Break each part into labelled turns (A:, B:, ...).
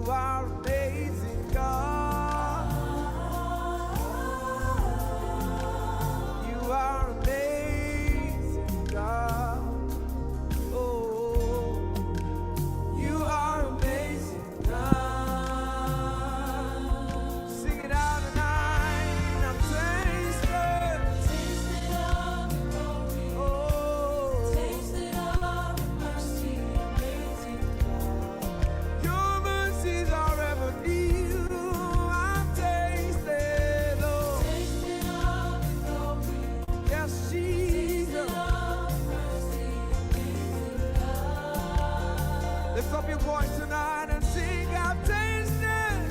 A: are amazing, God. You are amazing, God. Oh, you are amazing, God. Sing it out tonight. I'm tasted.
B: Tasted of your glory.
A: Oh,
B: Tasted of your mercy, amazing God.
A: your mercies are ever new. I've tasted, Lord.
B: Tasted of your glory.
A: Yes,
B: Tasted
A: Jesus.
B: of mercy, amazing God.
A: Lift up your voice tonight and sing. I've tasted,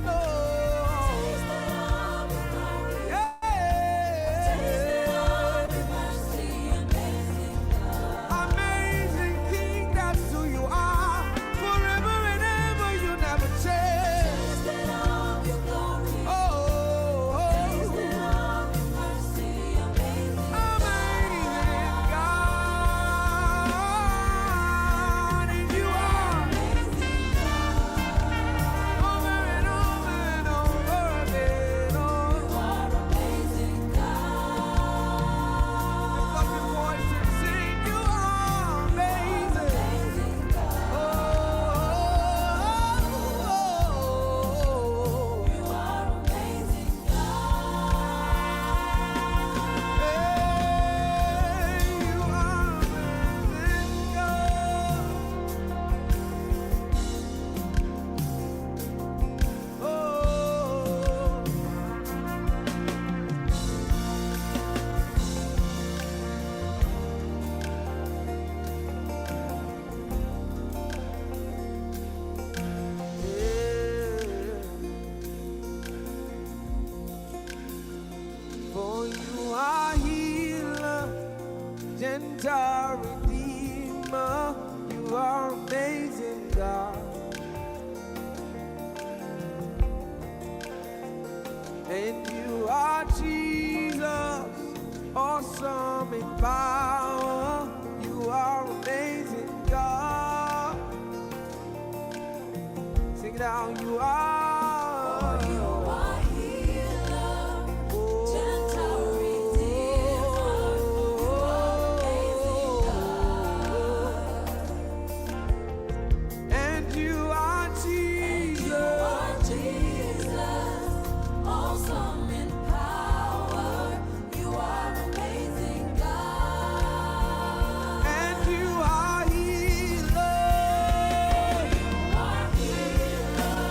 A: Lord.
B: Tasted of your glory.
A: Yeah.
B: Tasted of your mercy, amazing God.
A: Amazing King, that's who you are. Forever and ever, you never change.
B: Tasted of your glory.
A: Oh,
B: Tasted of your mercy, amazing
A: amazing God, and you are
B: amazing God.
A: over and over and over again. Oh,
B: You are amazing God.
A: lift up your voice and sing. You are amazing.
B: Amazing God.
A: Oh,
B: You are amazing God.
A: hey, you are amazing God. Oh, for you are healer, gentle redeemer. You are amazing God. And you are Jesus, awesome in power. You are amazing God. Sing it out. You are.
B: You are healer, gentle redeemer. You are amazing God.
A: And you are Jesus.
B: You are Jesus, awesome in power. You are amazing God.
A: And you are healer.
B: You are healer,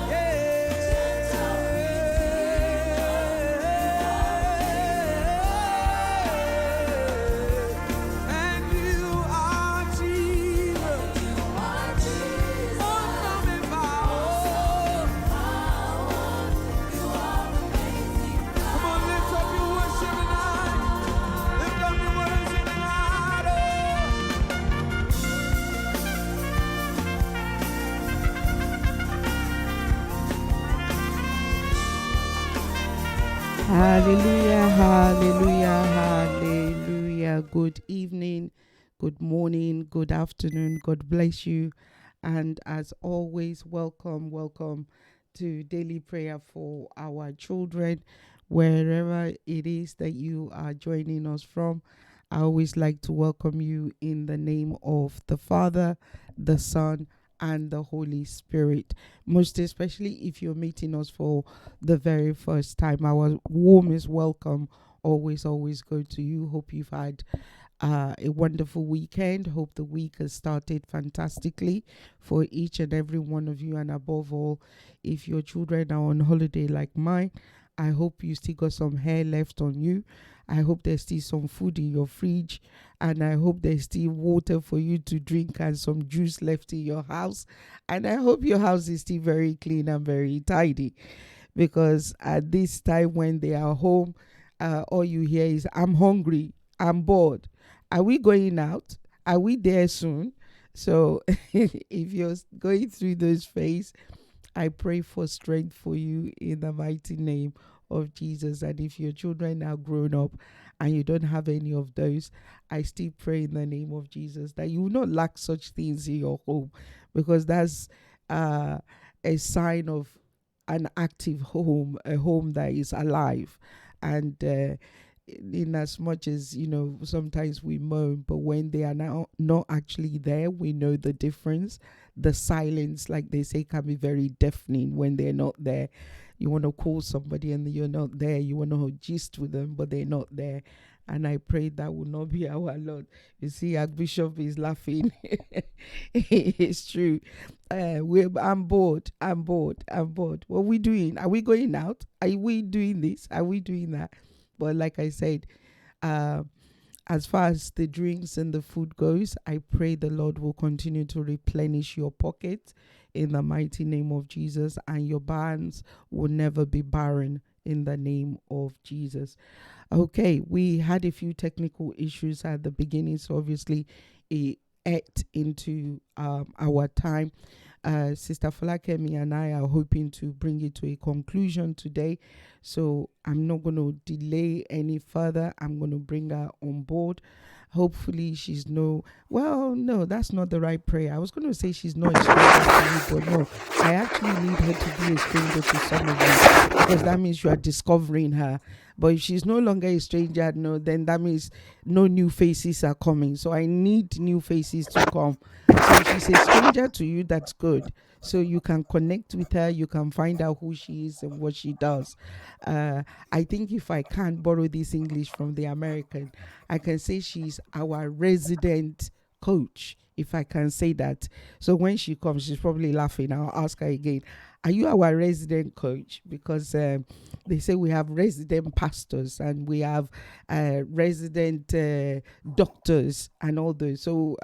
A: And you are Jesus.
B: you are Jesus,
A: Awesome in power.
B: power. You are amazing
A: Come on, lift up your worship tonight. Lift up your worship tonight.
C: Hallelujah, hallelujah, hallelujah. Good evening, good morning, good afternoon. God bless you. And as always, welcome to daily prayer for our children, wherever it is that you are joining us from. I always like to welcome you in the name of the Father, the Son, and the Holy Spirit. Most especially if you're meeting us for the very first time, our warmest welcome always go to you. Hope you've had a wonderful weekend. Hope the week has started fantastically for each and every one of you. And above all, if your children are on holiday like mine, I hope you still got some hair left on you. I hope there's still some food in your fridge, and I hope there's still water for you to drink and some juice left in your house. And I hope your house is still very clean and very tidy, because at this time when they are home, all you hear is, I'm hungry, I'm bored. Are we going out? Are we there soon? So if you're going through those phases, I pray for strength for you in the mighty name of Jesus. And if your children are grown up and you don't have any of those, I still pray in the name of Jesus that you will not lack such things in your home, because that's a sign of an active home, a home that is alive. And in as much as, sometimes we moan, but when they are now not actually there, we know the difference. The silence, like they say, can be very deafening when they're not there. You want to call somebody and you're not there. You want to gist with them, but they're not there. And I pray that will not be our Lord. You see, Archbishop is laughing. It's true. I'm bored. I'm bored. I'm bored. What are we doing? Are we going out? Are we doing this? Are we doing that? But like I said, uh, as far as the drinks and the food goes, I pray the Lord will continue to replenish your pocket in the mighty name of Jesus, and your barns will never be barren in the name of Jesus. Okay, we had a few technical issues at the beginning, so obviously it ate into our time. Sister Falakemi and I are hoping to bring it to a conclusion today, so I'm not going to delay any further. I'm going to bring her on board. Hopefully she's no, that's not the right prayer. I was going to say she's not a stranger to you, but no, I actually need her to be a stranger to some of you, because that means you are discovering her. But if she's no longer a stranger, no, then that means no new faces are coming. So I need new faces to come. So if she's a stranger to you, that's good. So you can connect with her, you can find out who she is and what she does. I think if I can't borrow this English from the American, I can say she's our resident coach, if I can say that. So when she comes, she's probably laughing. I'll ask her again, are you our resident coach? Because they say we have resident pastors and we have resident doctors and all those. So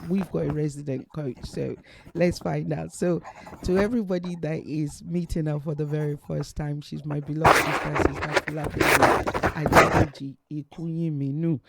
C: we've got a resident coach. So let's find out. So to everybody that is meeting her for the very first time, she's my beloved Sister Fulabemi Adedeji Ikunyiminu.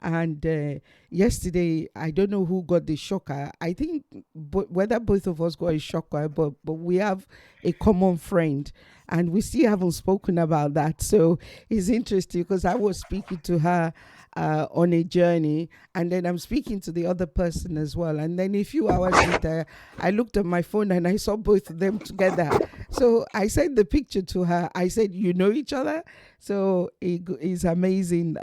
C: And yesterday, I don't know who got the shocker. I think whether both of us got a shocker, but we have a common friend, and we still haven't spoken about that. So it's interesting because I was speaking to her on a journey, and then I'm speaking to the other person as well. And then a few hours later, I looked at my phone and I saw both of them together. So I sent the picture to her. I said, "You know each other?" So it's amazing.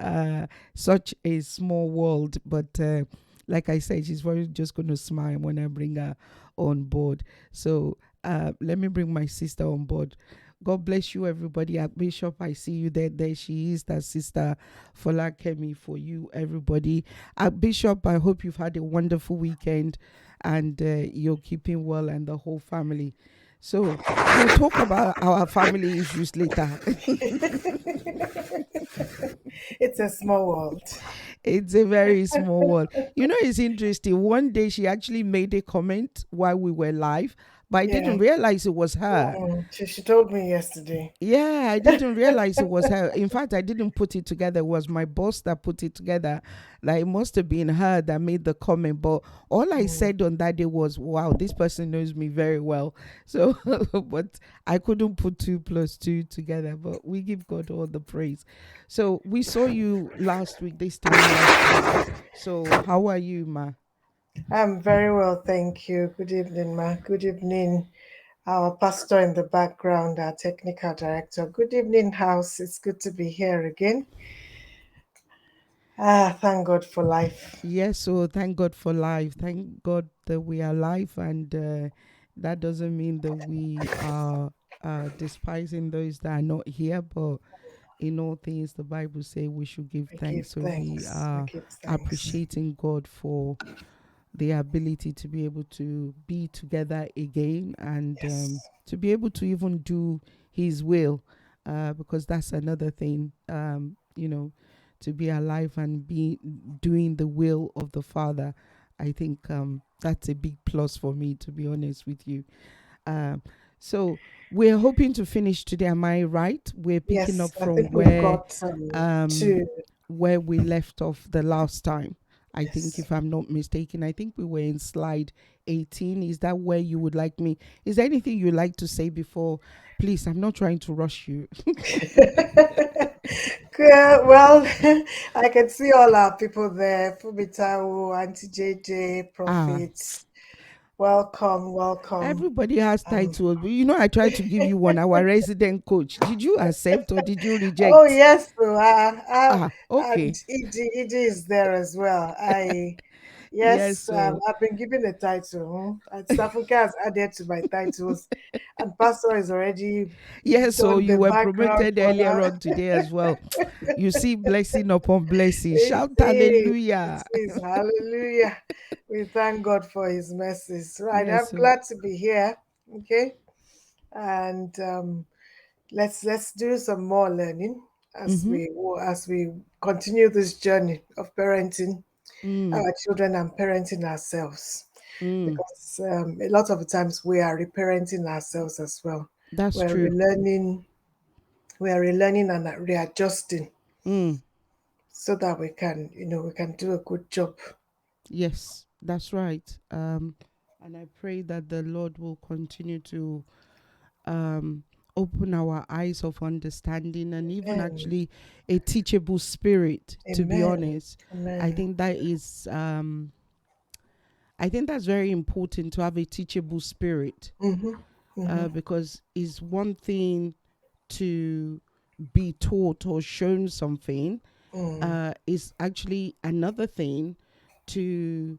C: Such a small world, but like I said, she's probably just going to smile when I bring her on board. So let me bring my sister on board. God bless you, everybody. Bishop, I see you there. There she is, that Sister Folakemi for you, everybody. Bishop, I hope you've had a wonderful weekend and you're keeping well, and the whole family. So we'll talk about our family issues later.
D: It's a small world.
C: It's a very small world. It's interesting. One day she actually made a comment while we were live, but I didn't realize it was her.
D: She told me yesterday.
C: Yeah, I didn't realize it was her. In fact, I didn't put it together. It was my boss that put it together. Like, it must have been her that made the comment. But all I said on that day was, wow, this person knows me very well. So, but I couldn't put 2 plus 2 together. But we give God all the praise. So we saw you last week, this time last week. So how are you, ma?
D: I'm very well, thank you. Good evening, ma. Good evening, our pastor in the background, our technical director. Good evening, house. It's good to be here again. Thank God for life.
C: Yes, so thank God for life. Thank God that we are alive, and that doesn't mean that we are despising those that are not here, but in all things, the Bible says we should give
D: We
C: thanks.
D: give
C: So we
D: thanks.
C: are
D: We give thanks.
C: appreciating God for the ability to be able to be together again, and
D: Yes.
C: to be able to even do His will, because that's another thing, to be alive and be doing the will of the Father. I think that's a big plus for me, to be honest with you. So we're hoping to finish today. Am I right? We're picking
D: Yes,
C: up
D: I
C: from
D: think we've got two.
C: where we left off the last time. I think,
D: Yes.
C: if I'm not mistaken, I think we were in slide 18. Is that where you would like me? Is there anything you'd like to say before? Please, I'm not trying to rush you.
D: Well, I can see all our people there. Fubitawu, Auntie JJ,
C: Ah,
D: Prophets. Welcome, welcome.
C: Everybody has
D: Um,
C: titles, but I tried to give you one. Our resident coach. Did you accept or did you
D: oh
C: reject?
D: yes, so,
C: Ah,
D: and
C: okay.
D: ED is there as well.
C: Yes,
D: Yes,
C: so
D: I've been given a title. And Staffunka has added to my titles, and Pastor is already
C: yes, so
D: done
C: you
D: the
C: were
D: background
C: promoted
D: for
C: earlier
D: now.
C: on today as well. You see blessing upon blessing.
D: It
C: Shout
D: is,
C: hallelujah.
D: it is. Hallelujah. We thank God for His mercies. Right,
C: Yes,
D: I'm
C: so
D: glad to be here. Okay, and let's do some more learning as
C: mm-hmm.
D: we continue this journey of parenting
C: Mm,
D: our children and parenting ourselves,
C: mm,
D: because a lot of the times we are reparenting ourselves as well.
C: that's
D: We're
C: true.
D: relearning, we are relearning and readjusting
C: Mm,
D: so that we can do a good job.
C: yes, that's right. And I pray that the Lord will continue to um, open our eyes of understanding and even
D: Amen.
C: actually a teachable spirit, to be
D: Amen.
C: honest. I
D: Amen.
C: think that is, I think that's very important to have a teachable spirit,
D: Mm-hmm. Mm-hmm.
C: because it's one thing to be taught or shown something,
D: Mm.
C: is actually another thing to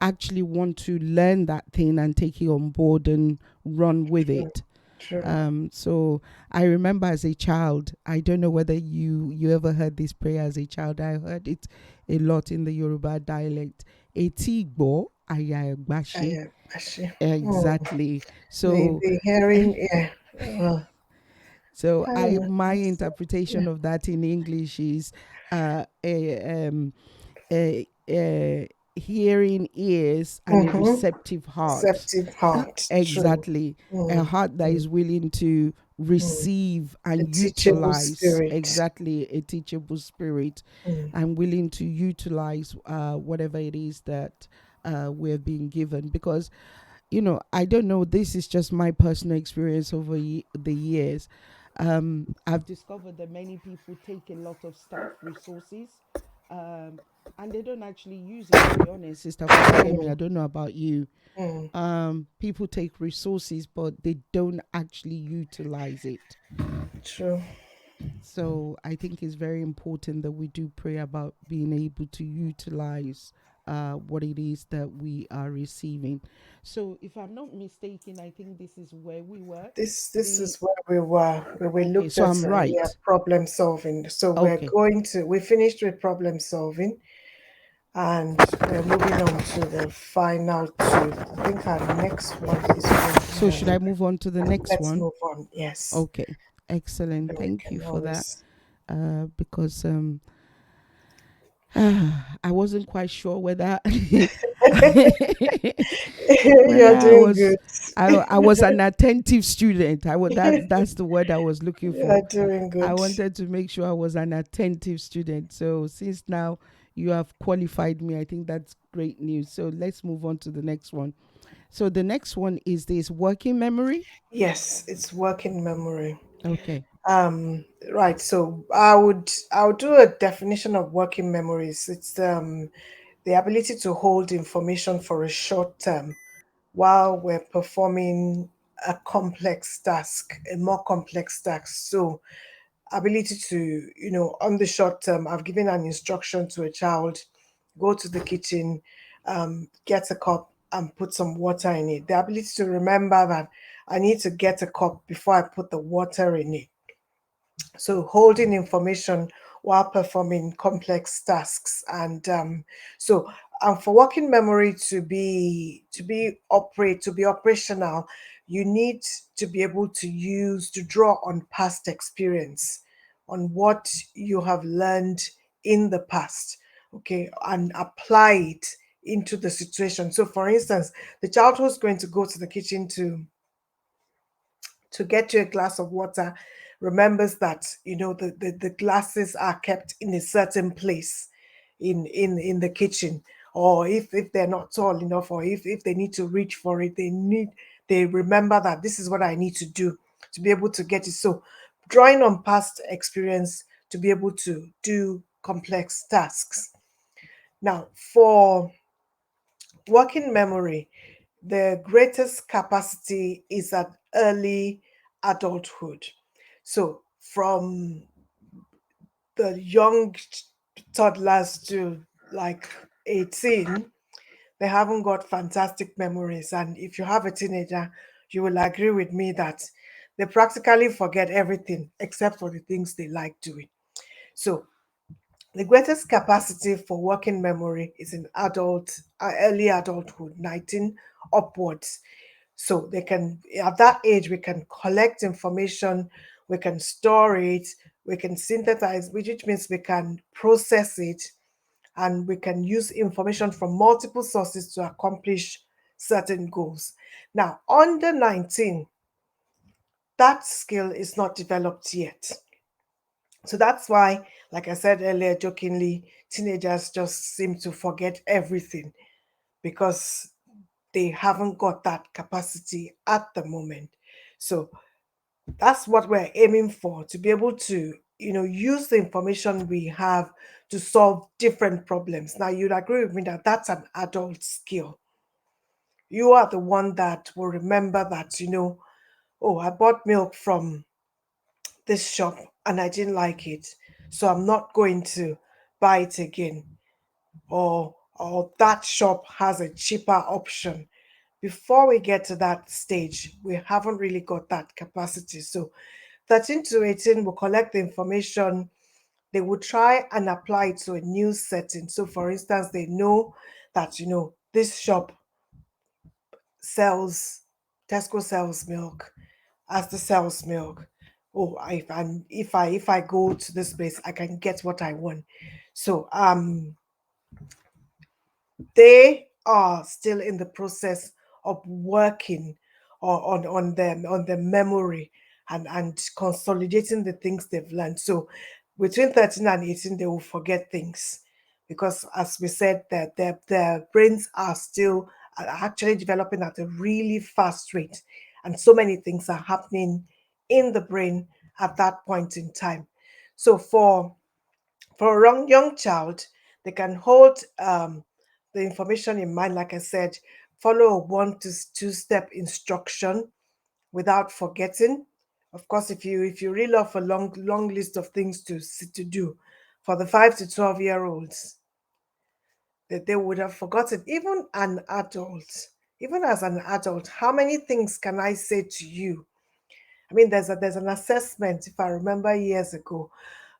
C: actually want to learn that thing and take it on board and run with
D: True.
C: it.
D: True.
C: So I remember as a child, I don't know whether you ever heard this prayer as a child. I heard it a lot in the Yoruba dialect. Etigbo ayagbashi.
D: Actually,
C: Exactly.
D: the
C: So
D: hearing, yeah. Well,
C: so
D: I don't
C: I
D: know.
C: my
D: Yeah.
C: interpretation of that in English is a hearing ears and a
D: Mm-hmm.
C: receptive heart.
D: Receptive heart. True.
C: Exactly. A
D: Mm.
C: heart that
D: Mm.
C: is willing to
D: Mm.
C: receive
D: A
C: and
D: teachable
C: utilize,
D: spirit.
C: exactly, a teachable spirit,
D: Mm.
C: and willing to utilize whatever it is that we're being given. Because, I don't know, this is just my personal experience over the years. I've discovered that many people take a lot of stuff, resources, um, and they don't actually use it, to be honest. Sister Folakemi, I
D: Mm.
C: don't know about you.
D: Mm.
C: People take resources but they don't actually utilize it.
D: True.
C: So I think it's very important that we do pray about being able to utilize what it is that we are receiving. So if I'm not mistaken, I think this is where we were.
D: This
C: The
D: is where we were. We
C: Okay,
D: looked
C: so
D: at
C: I'm right.
D: problem solving. So
C: Okay,
D: we finished with problem solving, and we're moving on to the final two. I think our next one is working
C: so should I
D: memory.
C: move on to the next
D: Let's
C: one?
D: move on. Yes.
C: Okay, excellent.
D: Then we
C: Thank you
D: can
C: for that.
D: always.
C: Because I wasn't quite sure whether whether
D: You're doing good.
C: I was an attentive student. That's the word I was looking for.
D: You're doing
C: I
D: good.
C: wanted to make sure I was an attentive student. So since now you have qualified me, I think that's great news. So let's move on to the next one. So the next one is this working memory.
D: Yes, it's working memory.
C: Okay.
D: Um, right. So I would do a definition of working memories. It's the ability to hold information for a short term while we're performing a complex task, a more complex task. So ability to, on the short term, I've given an instruction to a child, go to the kitchen, get a cup and put some water in it. The ability to remember that I need to get a cup before I put the water in it. So holding information while performing complex tasks. And so for working memory to be operational, you need to be able to draw on past experience, on what you have learned in the past, okay, and apply it into the situation. So for instance, the child who's going to go to the kitchen to get you a glass of water remembers that the glasses are kept in a certain place in the kitchen, or if they're not tall enough, or if they need to reach for it, they remember that this is what I need to do to be able to get it. So drawing on past experience to be able to do complex tasks. Now for working memory, the greatest capacity is at early adulthood. So from the young toddlers to like 18, they haven't got fantastic memories. And if you have a teenager, you will agree with me that they practically forget everything except for the things they like doing. So the greatest capacity for working memory is in early adulthood, 19 upwards. So they can, at that age, we can collect information, we can store it, we can synthesize, which means we can process it, and we can use information from multiple sources to accomplish certain goals. Now, under 19, that skill is not developed yet. So that's why, like I said earlier, jokingly, teenagers just seem to forget everything because they haven't got that capacity at the moment. So that's what we're aiming for, to be able to, use the information we have to solve different problems. Now, you'd agree with me that that's an adult skill. You are the one that will remember that, oh, I bought milk from this shop and I didn't like it, so I'm not going to buy it again. Or that shop has a cheaper option. Before we get to that stage, we haven't really got that capacity. So 13 to 18 will collect the information. They will try and apply it to a new setting. So for instance, they know that, this shop sells, Tesco sells milk, as the sells milk. Oh, if I go to this place, I can get what I want. So they are still in the process of working on the memory and consolidating the things they've learned. So between 13 and 18, they will forget things because, as we said, that their brains are still actually developing at a really fast rate, and so many things are happening in the brain at that point in time. So for a young child, they can hold the information in mind, like I said, follow a 1 to 2 step instruction without forgetting. Of course, if you reel off a long list of things to do for the 5 to 12-year-olds, that they would have forgotten. Even as an adult, how many things can I say to you? I mean, there's an assessment. If I remember years ago,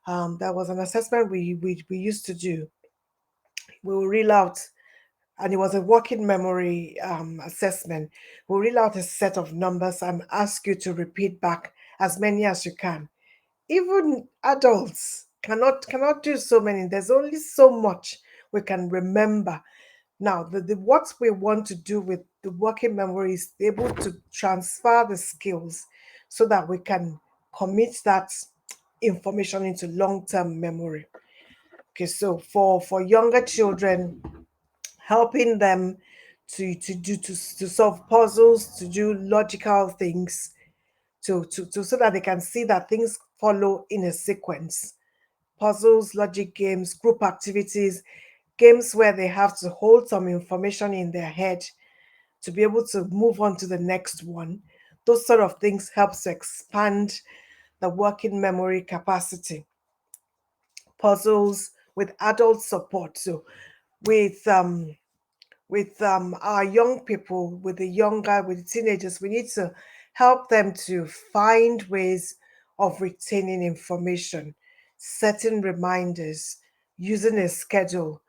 D: there was an assessment we used to do. We will reel out, and it was a working memory assessment. We'll reel out a set of numbers and ask you to repeat back as many as you can. Even adults cannot do so many. There's only so much we can remember. Now, what we want to do with the working memory is able to transfer the skills so that we can commit that information into long-term memory. Okay, so for younger children, helping them to solve puzzles, to do logical things, to so that they can see that things follow in a sequence. Puzzles, logic games, group activities, games where they have to hold some information in their head to be able to move on to the next one. Those sort of things helps to expand the working memory capacity. Puzzles with adult support. So with our young people, with the teenagers, we need to help them to find ways of retaining information, setting reminders, using a schedule.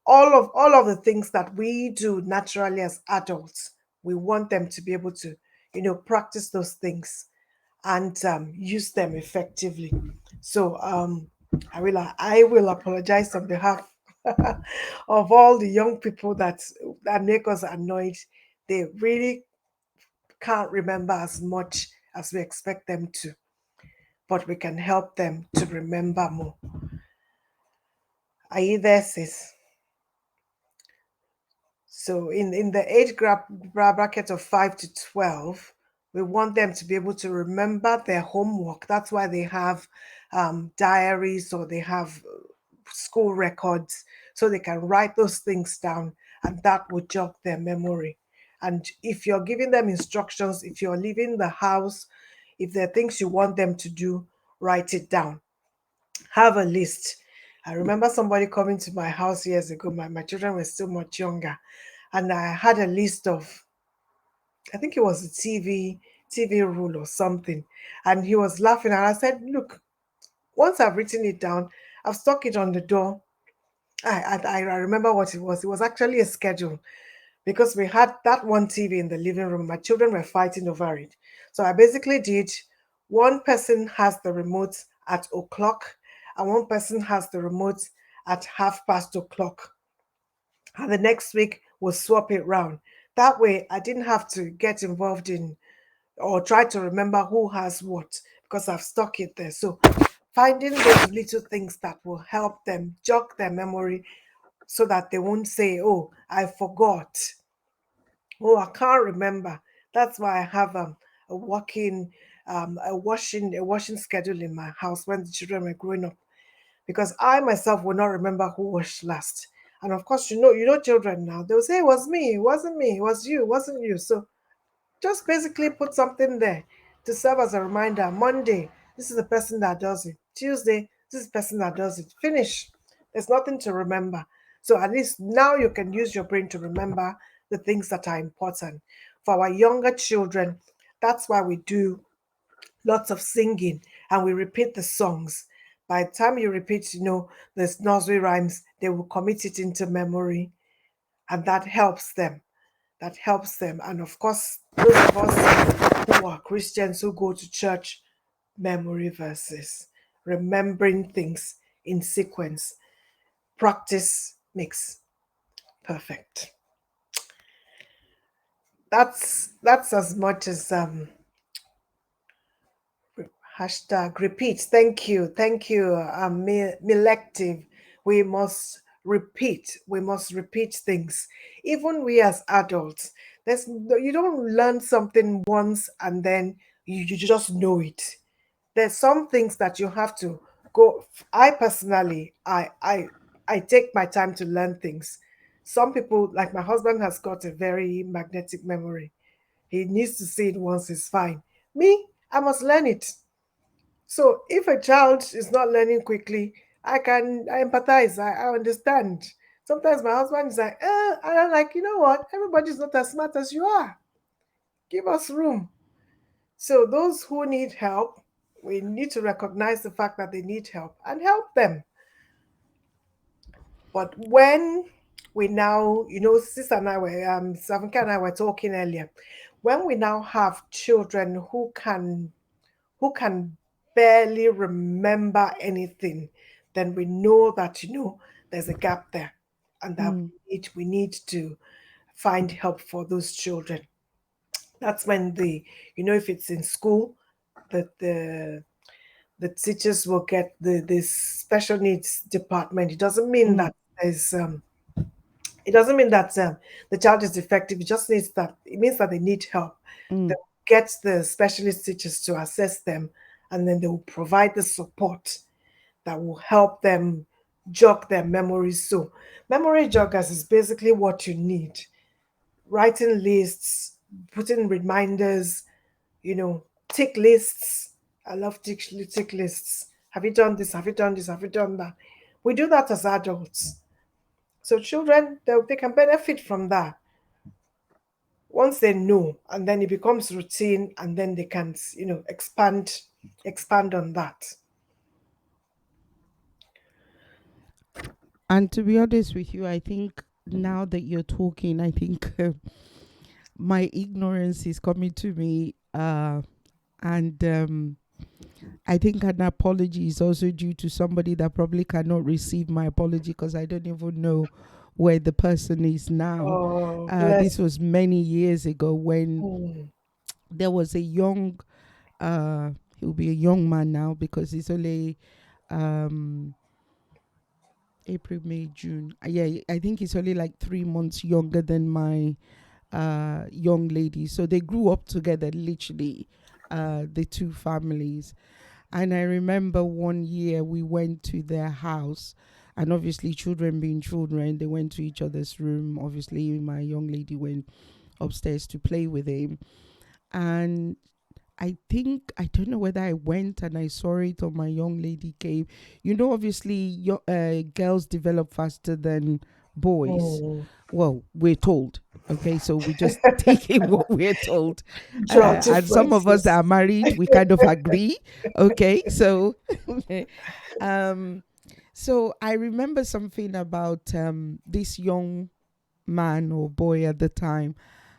D: All of the things that we do naturally as adults. We want them to be able to, practice those things and use them effectively. So I will apologize on behalf of all the young people that make us annoyed. They really can't remember as much as we expect them to, but we can help them to remember more. Are you there, sis? So in the age bracket of 5 to 12, we want them to be able to remember their homework. That's why they have diaries, or they have school records, so they can write those things down, and that will jog their memory. And if you're giving them instructions, if you're leaving the house, if there are things you want them to do, write it down. Have a list. I remember somebody coming to my house years ago. My children were still much younger. And I had a list of, I think it was a TV rule or something. And he was laughing. And I said, look, once I've written it down, I've stuck it on the door. I remember what it was. It was actually a schedule because we had that one TV in the living room. My children were fighting over it. So I basically did one person has the remote at o'clock, and one person has the remote at o'clock. And the next week we'll swap it round. That way I didn't have to get involved in or try to remember who has what because I've stuck it there. So finding those little things that will help them jog their memory so that they won't say, oh, I forgot. Oh, I can't remember. That's why I have a working a washing schedule in my house when the children were growing up because I myself will not remember who washed last. And of course, you know children now, they'll say it was me, it wasn't me, it was you, it wasn't you. So just basically put something there to serve as a reminder. Monday, this is the person that does it. Tuesday, this is the person that does it. Finish. There's nothing to remember. So at least now you can use your brain to remember the things that are important. For our younger children, that's why we do lots of singing and we repeat the songs. By the time you repeat, the nursery rhymes, they will commit it into memory, and that helps them. That helps them. And of course, those of us who are Christians who go to church, memory verses, remembering things in sequence. Practice makes perfect. That's as much as hashtag repeat. Thank you, Melective. We must repeat things. Even we as adults, you don't learn something once and then you just know it. There's some things that you have to go. I personally, I take my time to learn things. Some people, like my husband, has got a very magnetic memory. He needs to see it once, it's fine. Me, I must learn it. So if a child is not learning quickly, I empathize. I understand. Sometimes my husband is like, and I'm like, you know what? Everybody's not as smart as you are. Give us room. So those who need help, we need to recognize the fact that they need help and help them. But when we now, Sis and I were, Savanka and I were talking earlier, when we now have children who can barely remember anything, then we know that there's a gap there, and that
C: Mm.
D: we need to find help for those children. That's when if it's in school, that the teachers will get the special needs department.
C: Mm.
D: It doesn't mean that the child is defective. It means that they need help.
C: Mm.
D: They'll get the specialist teachers to assess them, and then they will provide the support that will help them jog their memories. So, memory joggers is basically what you need. Writing lists, putting reminders, tick lists. I love tick lists. Have you done this? Have you done this? Have you done that? We do that as adults. So children, they can benefit from that once they know, and then it becomes routine, and then they can, expand on that.
C: And to be honest with you, I think now that you're talking, I think my ignorance is coming to me. And I think an apology is also due to somebody that probably cannot receive my apology because I don't even know where the person is now.
D: Oh,
C: This
D: bless.
C: was many years ago when
D: Mm.
C: there was a young, he'll be a young man now because he's only um, April, May, June. Yeah, I think he's only like 3 months younger than my young lady. So they grew up together, literally, the two families. And I remember one year we went to their house, and obviously, children being children, they went to each other's room. Obviously, my young lady went upstairs to play with him. And I think, I don't know whether I went and I saw it, or my young lady came. Obviously, girls develop faster than boys.
D: Mm.
C: Well, we're told. Okay, so we just take it what we're told.
D: Draw
C: And some of us that
D: differences.
C: are married, we kind of agree. Okay, so um, so I remember something about this young man or boy at the time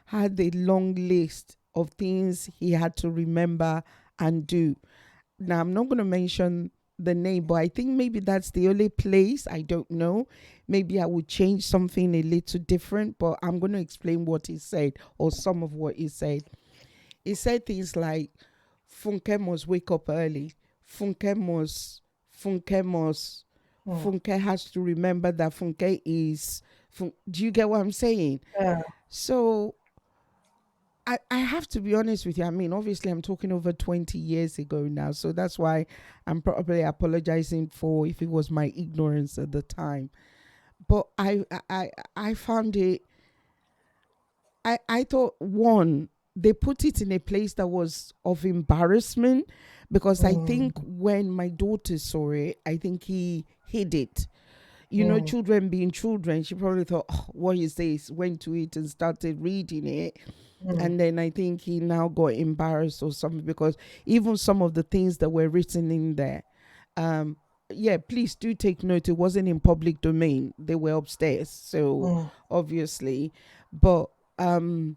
C: had a long list of things he had to remember and do. Now, I'm not going to mention the name, but I think maybe that's the only place. I don't know. Maybe I would change something a little different, but I'm going to explain what he said, or some of what he said. He said things like, Funke must wake up early. Funke must,
D: Mm.
C: Funke has to remember that Funke is, do you get what I'm saying?
D: Yeah.
C: So I have to be honest with you. I mean, obviously, I'm talking over 20 years ago now. So that's why I'm probably apologizing for if it was my ignorance at the time. But I found it, I thought, one, they put it in a place that was of embarrassment, because I
D: Mm.
C: think when my daughter saw it, I think he hid it.
D: Mm.
C: Children being children, she probably thought, oh, what is this? Went to it and started reading it.
D: Mm.
C: And then I think he now got embarrassed or something, because even some of the things that were written in there, um, yeah, please do take note. It wasn't in public domain. They were upstairs. So
D: Mm.
C: obviously, but um,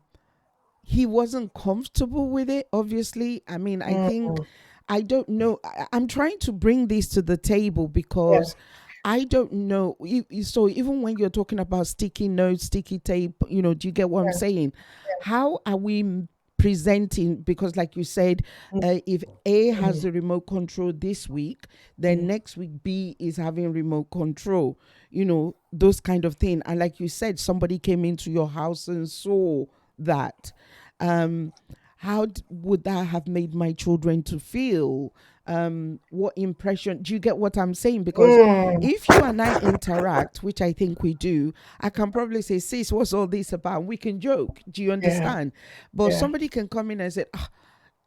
C: he wasn't comfortable with it, obviously. I mean, I think,
D: Mm.
C: I don't know. I'm trying to bring this to the table
D: Yeah.
C: because I don't know. So even when you're talking about sticky notes, sticky tape, do you get what I'm
D: Yeah.
C: saying? How are we presenting? Because like you said,
D: Mm.
C: if A has
D: Mm.
C: the remote control this week, then
D: Mm.
C: next week B is having remote control, those kind of thing. And like you said, somebody came into your house and saw that. um how would that have made my children to feel? What impression, do you get what I'm saying? Because
D: Mm.
C: if you and I interact, which I think we do, I can probably say, sis, what's all this about? We can joke, do you
D: Yeah.
C: understand? But
D: Yeah.
C: somebody can come in and say,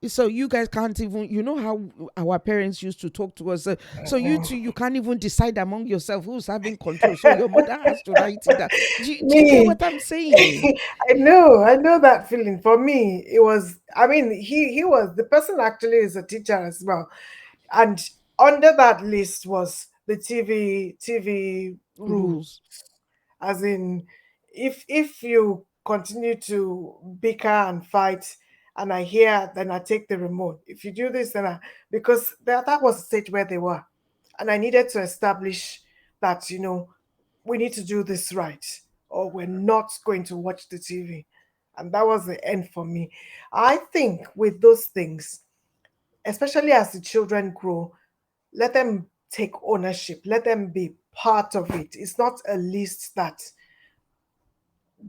C: so you guys can't even, how our parents used to talk to us, so you two, you can't even decide among yourself who's having control, so your mother has to write it down. Do you get
D: Me.
C: what I'm saying?
D: I know that feeling. For me, it was, I mean, he was, the person actually is a teacher as well. And under that list was the TV rule.
C: Rules.
D: As in, if you continue to bicker and fight, and I hear, then I take the remote. If you do this, then because that was the stage where they were, and I needed to establish that, we need to do this right, or we're not going to watch the TV, and that was the end for me. I think with those things, especially as the children grow, let them take ownership, let them be part of it. It's not a list that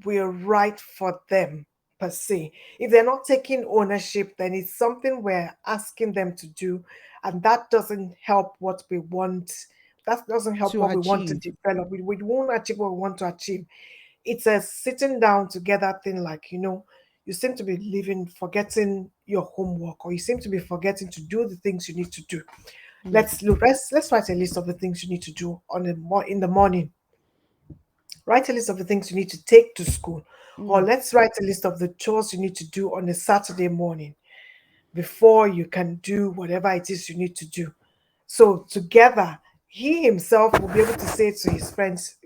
D: will write for them per se. If they're not taking ownership, then it's something we're asking them to do, and that doesn't help what we want. That doesn't help
C: To
D: what we want to
C: achieve.
D: develop. We won't achieve what we want to achieve. It's a sitting down together thing, like, you seem to be living, forgetting your homework, or you seem to be forgetting to do the things you need to do.
C: Mm,
D: Let's write a list of the things you need to do in the morning. Write a list of the things you need to take to school. Or
C: mm,
D: let's write a list of the chores you need to do on a Saturday morning before you can do whatever it is you need to do. So together, he himself will be able to say to his friends,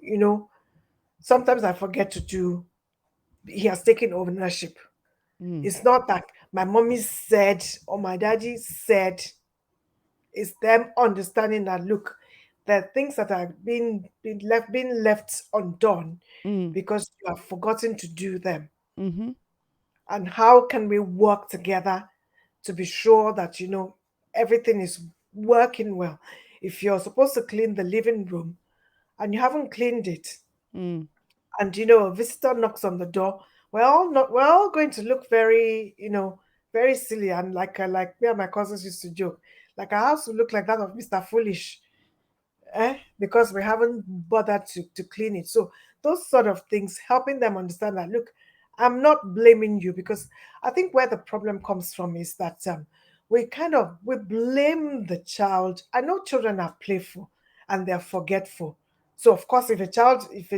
D: sometimes I forget to do. He has taken ownership.
C: mm,
D: It's not that my mommy said or my daddy said. It's them understanding that, look, there are things that are being left undone
C: mm,
D: because you have forgotten to do them.
C: mm-hmm,
D: And how can we work together to be sure that, everything is working well? If you're supposed to clean the living room and you haven't cleaned it,
C: mm,
D: and a visitor knocks on the door, we're all going to look very, very silly, and like me and my cousins used to joke, like our house will look like that of Mr. Foolish, because we haven't bothered to clean it. So those sort of things, helping them understand that, look, I'm not blaming you, because I think where the problem comes from is that we blame the child. I know children are playful and they're forgetful. So of course, if a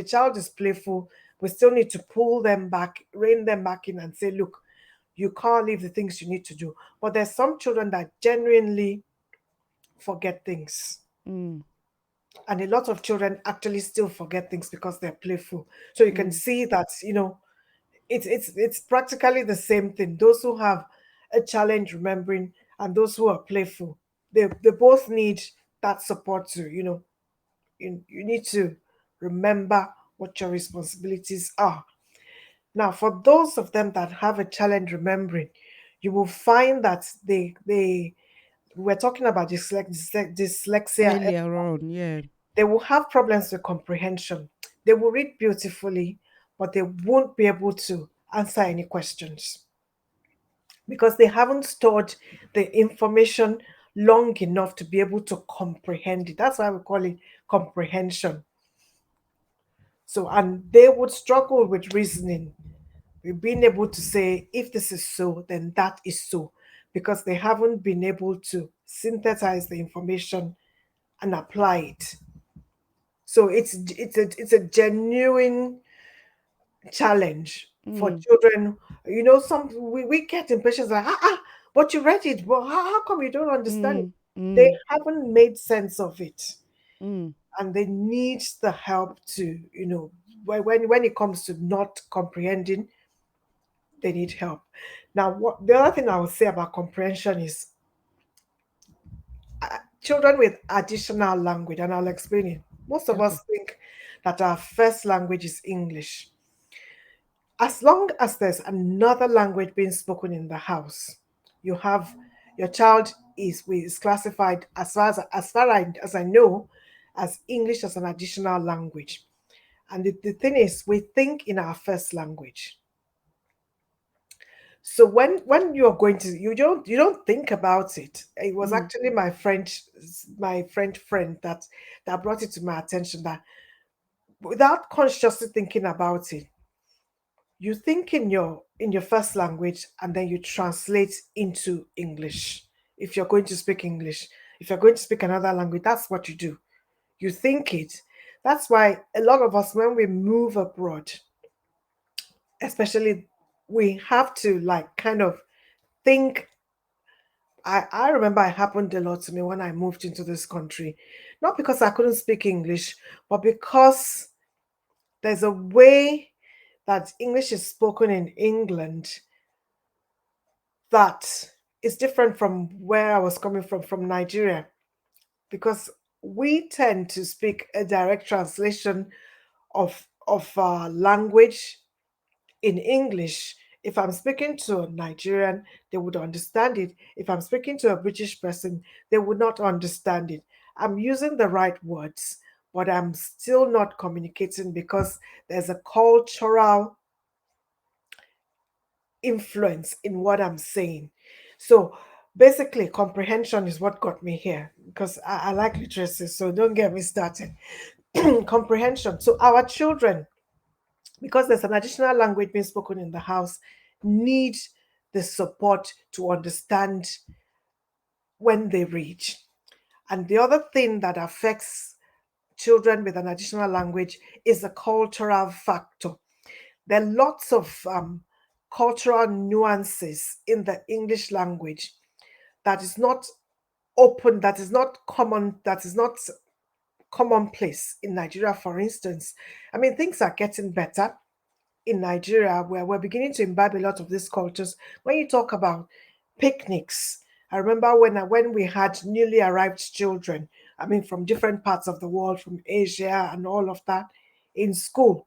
D: child is playful, we still need to pull them back, rein them back in, and say, look, you can't leave the things you need to do. But there's some children that genuinely forget things.
C: Mm.
D: And a lot of children actually still forget things because they're playful. So you can
C: Mm.
D: see that, it's practically the same thing. Those who have a challenge remembering and those who are playful, they both need that support to, you need to remember what your responsibilities are. Now, for those of them that have a challenge remembering, you will find that they we're talking about dyslexia.
C: Earlier on, yeah.
D: They will have problems with comprehension. They will read beautifully, but they won't be able to answer any questions because they haven't stored the information long enough to be able to comprehend it. That's why we call it comprehension. So, and they would struggle with reasoning, with being able to say, if this is so, then that is so, because they haven't been able to synthesize the information and apply it. So it's a genuine challenge for
C: Mm.
D: children. Some we get impatience like, but you read it, but how come you don't understand it?
C: Mm.
D: They
C: Mm.
D: haven't made sense of it,
C: Mm.
D: and they need the help to, when it comes to not comprehending, they need help. Now, what the other thing I would say about comprehension is children with additional language, and I'll explain it. Most of
C: Okay.
D: us think that our first language is English. As long as there's another language being spoken in the house, you have your child is classified, as I know, as English as an additional language. And the thing is, we think in our first language. So when you're going to, you don't think about it. It was
C: Mm.
D: actually my French friend that brought it to my attention that without consciously thinking about it, you think in your first language and then you translate into English. If you're going to speak English, if you're going to speak another language, that's what you do. You think it. That's why a lot of us, when we move abroad, especially, we have to like kind of think. I remember it happened a lot to me when I moved into this country, not because I couldn't speak English, but because there's a way that English is spoken in England that is different from where I was coming from Nigeria, because we tend to speak a direct translation of language in English. If I'm speaking to a Nigerian, they would understand it. If I'm speaking to a British person, they would not understand it. I'm using the right words, but I'm still not communicating because there's a cultural influence in what I'm saying. So basically, comprehension is what got me here because I like literacy, so don't get me started. Comprehension. So our children, because there's an additional language being spoken in the house, need the support to understand when they read. And the other thing that affects children with an additional language is the cultural factor. There are lots of cultural nuances in the English language that is not open, that is not common, that is not commonplace in Nigeria, for instance. I mean, things are getting better in Nigeria where we're beginning to imbibe a lot of these cultures. When you talk about picnics, I remember when we had newly arrived children, I mean, from different parts of the world, from Asia and all of that, in school,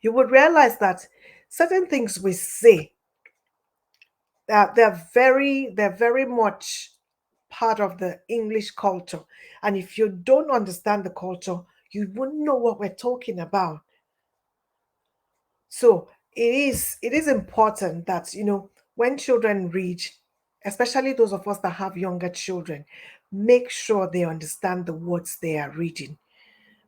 D: you would realize that certain things we say, that they're very much part of the English culture. And if you don't understand the culture, you wouldn't know what we're talking about. So it is important that, when children read, especially those of us that have younger children, make sure they understand the words they are reading.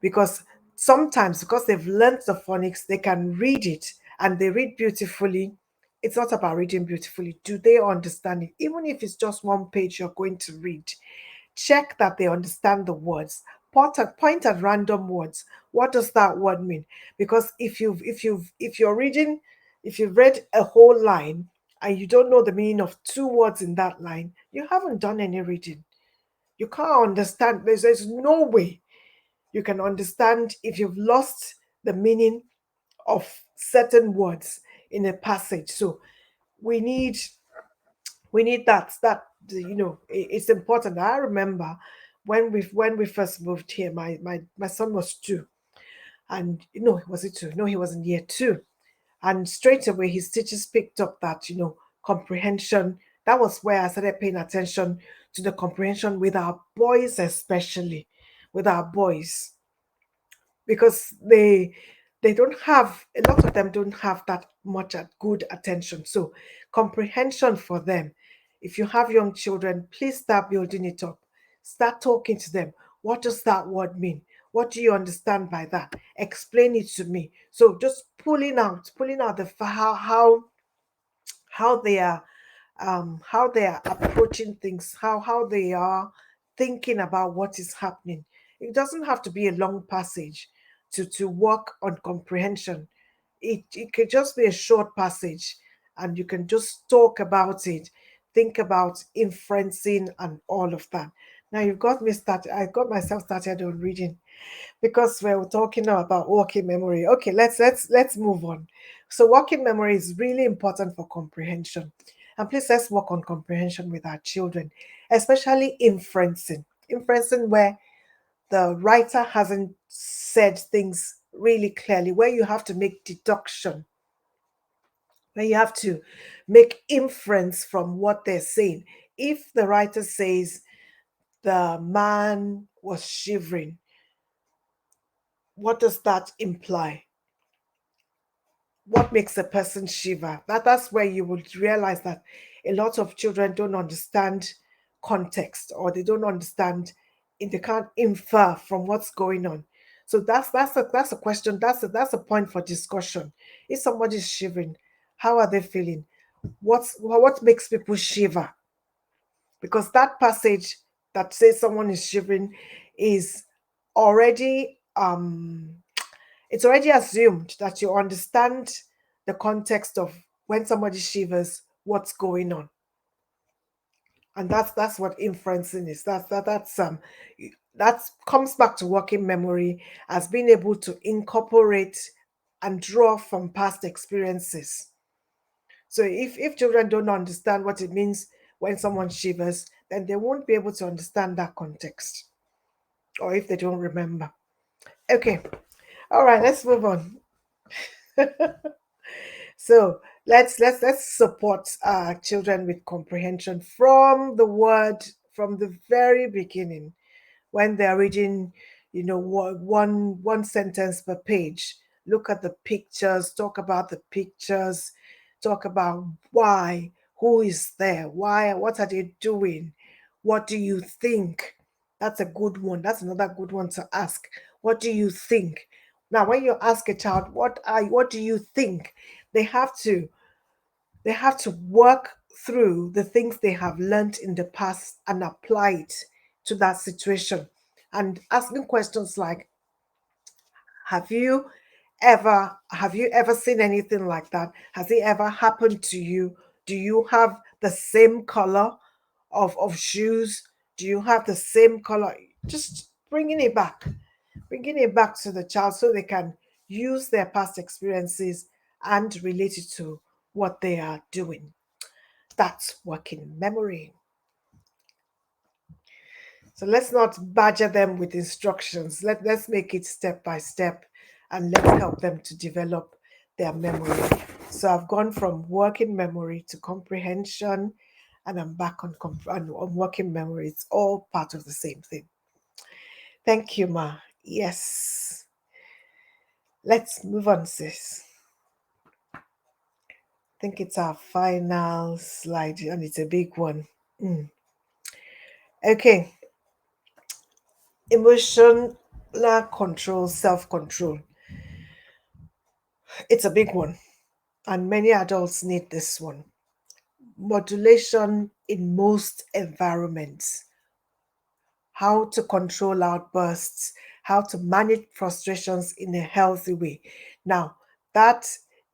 D: Because sometimes, because they've learned the phonics, they can read it and they read beautifully, it's not about reading beautifully. Do they understand it? Even if it's just one page you're going to read, check that they understand the words. Point at random words. What does that word mean? Because if you've read a whole line and you don't know the meaning of two words in that line, you haven't done any reading. You can't understand. There's no way you can understand if you've lost the meaning of certain words in a passage. So we need it's important. I remember when we first moved here, my son was 2, and was it 2? No, he was in year 2, and straight away his teachers picked up that comprehension. That was where I started paying attention to the comprehension with our boys, especially with our boys, because they don't have, a lot of them don't have that much good attention. So comprehension for them, if you have young children, please start building it up. Start talking to them. What does that word mean? What do you understand by that? Explain it to me. So just pulling out the how they are how they are approaching things, how they are thinking about what is happening. It doesn't have to be a long passage to work on comprehension. It could just be a short passage, and you can just talk about it, think about inferencing and all of that. Now you've got me started. I got myself started on reading because we're talking now about working memory. Okay, let's move on. So working memory is really important for comprehension. And please let's work on comprehension with our children, especially inferencing. Inferencing where the writer hasn't said things really clearly, where you have to make deduction, where you have to make inference from what they're saying. If the writer says the man was shivering, what does that imply? What makes a person shiver? That's where you would realize that a lot of children don't understand context, or they don't understand, they can't infer from what's going on. So that's a question. That's a point for discussion. If somebody's shivering, how are they feeling? What makes people shiver? Because that passage that says someone is shivering is already it's already assumed that you understand the context of when somebody shivers, what's going on. And that's what inferencing is. That comes back to working memory as being able to incorporate and draw from past experiences. So if children don't understand what it means when someone shivers, then they won't be able to understand that context. Or if they don't remember. Okay. All right, let's move on. So let's support children with comprehension from from the very beginning, when they're reading, one sentence per page. Look at the pictures, talk about the pictures, talk about why, who is there, why, what are they doing, what do you think? That's a good one. That's another good one to ask. What do you think? Now, when you ask a child, what do you think? They have to they have to work through the things they have learned in the past and apply it to that situation. And asking questions like, have you ever seen anything like that? Has it ever happened to you? Do you have the same color of shoes? Do you have the same color? Just bringing it back to the child so they can use their past experiences and relate it to what they are doing. That's working memory. So let's not badger them with instructions. Let's make it step by step, and let's help them to develop their memory. So I've gone from working memory to comprehension, and I'm back on working memory. It's all part of the same thing. Thank you, Ma. Yes. Let's move on, sis. I think it's our final slide, and it's a big one. Mm. Okay. Emotional control, self control. It's a big one. and many adults need this one. Modulation in most environments, how to control outbursts, how to manage frustrations in a healthy way. Now, that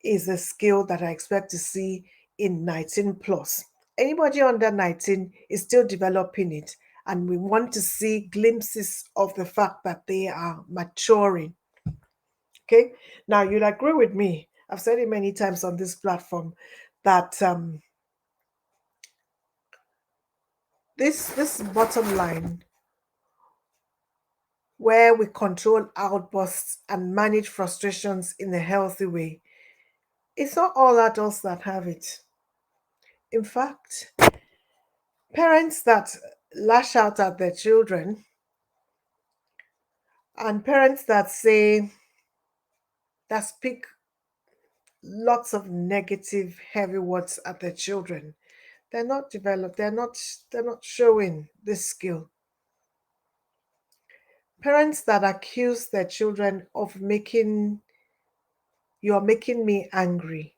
D: is a skill that I expect to see in 19 plus. Anybody under 19 is still developing it, and we want to see glimpses of the fact that they are maturing. Okay, now you'd agree with me. I've said it many times on this platform that this bottom line where we control outbursts and manage frustrations in a healthy way. It's not all adults that have it. In fact, parents that lash out at their children and parents that speak lots of negative, heavy words at their children, they're not developed, they're not showing this skill. Parents that accuse their children of you're making me angry,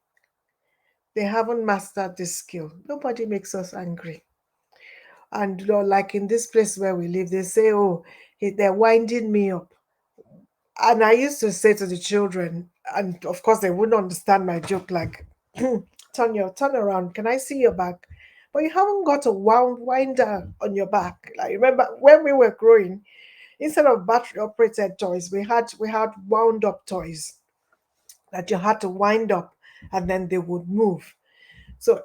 D: they haven't mastered this skill. Nobody makes us angry. And like in this place where we live, they say, oh, they're winding me up. And I used to say to the children, and of course they wouldn't understand my joke, like, turn around, can I see your back? But you haven't got a winder on your back. Like, remember when we were growing, instead of battery operated toys, we had wound up toys that you had to wind up and then they would move. So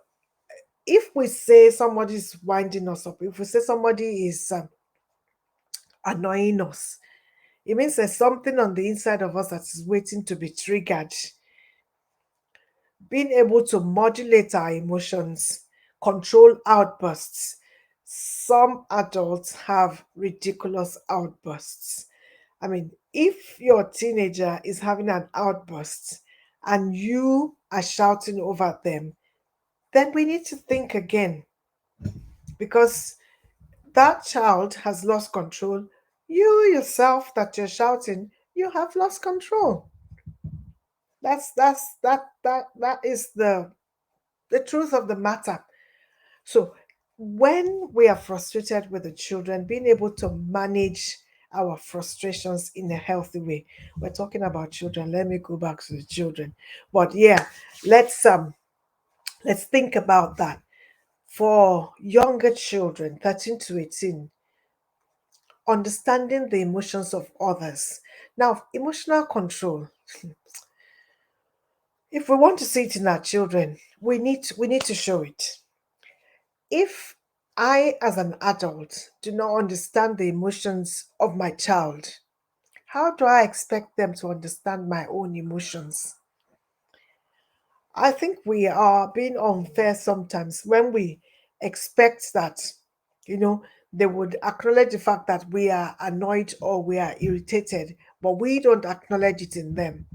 D: if we say somebody's winding us up, if we say somebody is annoying us, it means there's something on the inside of us that is waiting to be triggered. Being able to modulate our emotions, control outbursts. Some adults have ridiculous outbursts. I mean, if your teenager is having an outburst and you are shouting over them, then we need to think again, because that child has lost control. You yourself that you're shouting, you have lost control. That is the truth of the matter. So when we are frustrated with the children, being able to manage our frustrations in a healthy way. We're talking about children. Let me go back to the children. But yeah, let's think about that. For younger children, 13 to 18, understanding the emotions of others. Now, emotional control, if we want to see it in our children, we need to show it. If I, as an adult, do not understand the emotions of my child, how do I expect them to understand my own emotions? I think we are being unfair sometimes when we expect that, you know, they would acknowledge the fact that we are annoyed or we are irritated, but we don't acknowledge it in them.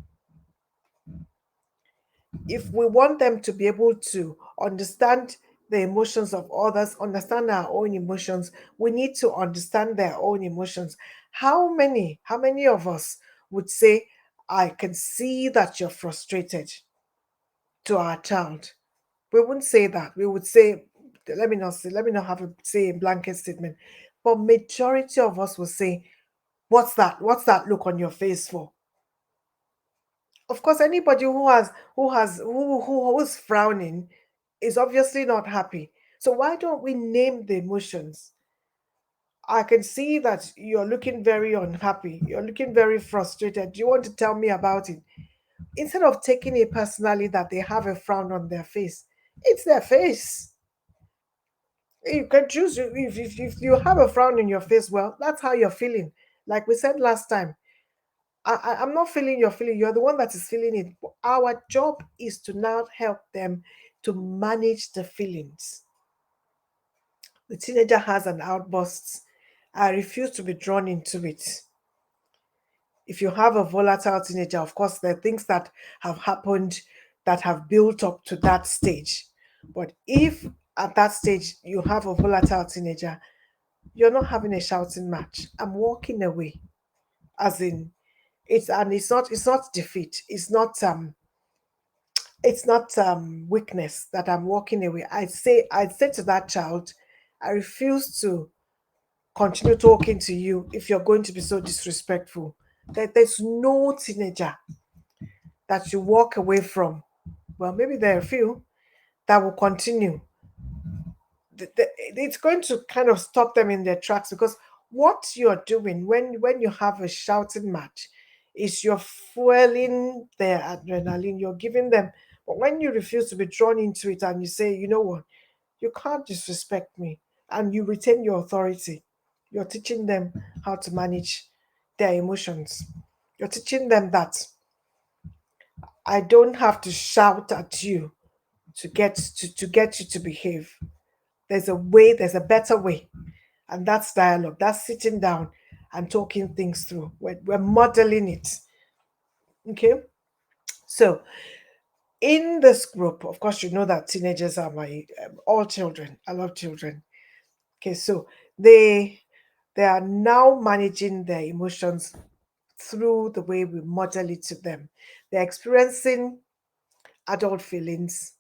D: If we want them to be able to understand the emotions of others, understand our own emotions, we need to understand their own emotions. How many of us would say, I can see that you're frustrated, to our child? We wouldn't say that. We would say, let me not have say a blanket statement. But majority of us will say, what's that? What's that look on your face for? Of course, anybody who is frowning is obviously not happy. So why don't we name the emotions? I can see that you're looking very unhappy. You're looking very frustrated. Do you want to tell me about it? Instead of taking it personally that they have a frown on their face, it's their face. You can choose if you have a frown in your face, well, that's how you're feeling. Like we said last time, I'm not feeling your feeling. You're the one that is feeling it. Our job is to now help them to manage the feelings. The teenager has an outburst. I refuse to be drawn into it. If you have a volatile teenager, of course, there are things that have happened that have built up to that stage. But if at that stage you have a volatile teenager, you're not having a shouting match. I'm walking away. As in, it's not defeat. It's not it's not weakness that I'm walking away. I say to that child, I refuse to continue talking to you if you're going to be so disrespectful. There's no teenager that you walk away from. Well, maybe there are a few that will continue. It's going to kind of stop them in their tracks, because what you're doing when you have a shouting match is you're fueling their adrenaline, you're giving them. But when you refuse to be drawn into it and you say, you know what, you can't disrespect me, and you retain your authority, you're teaching them how to manage their emotions. You're teaching them that I don't have to shout at you to get you to behave. There's a way, there's a better way. And that's dialogue. That's sitting down and talking things through. We're modeling it. Okay. So in this group, of course, you know that teenagers are my all children. I love children. Okay. So they they are now managing their emotions through the way we model it to them. They're experiencing adult feelings.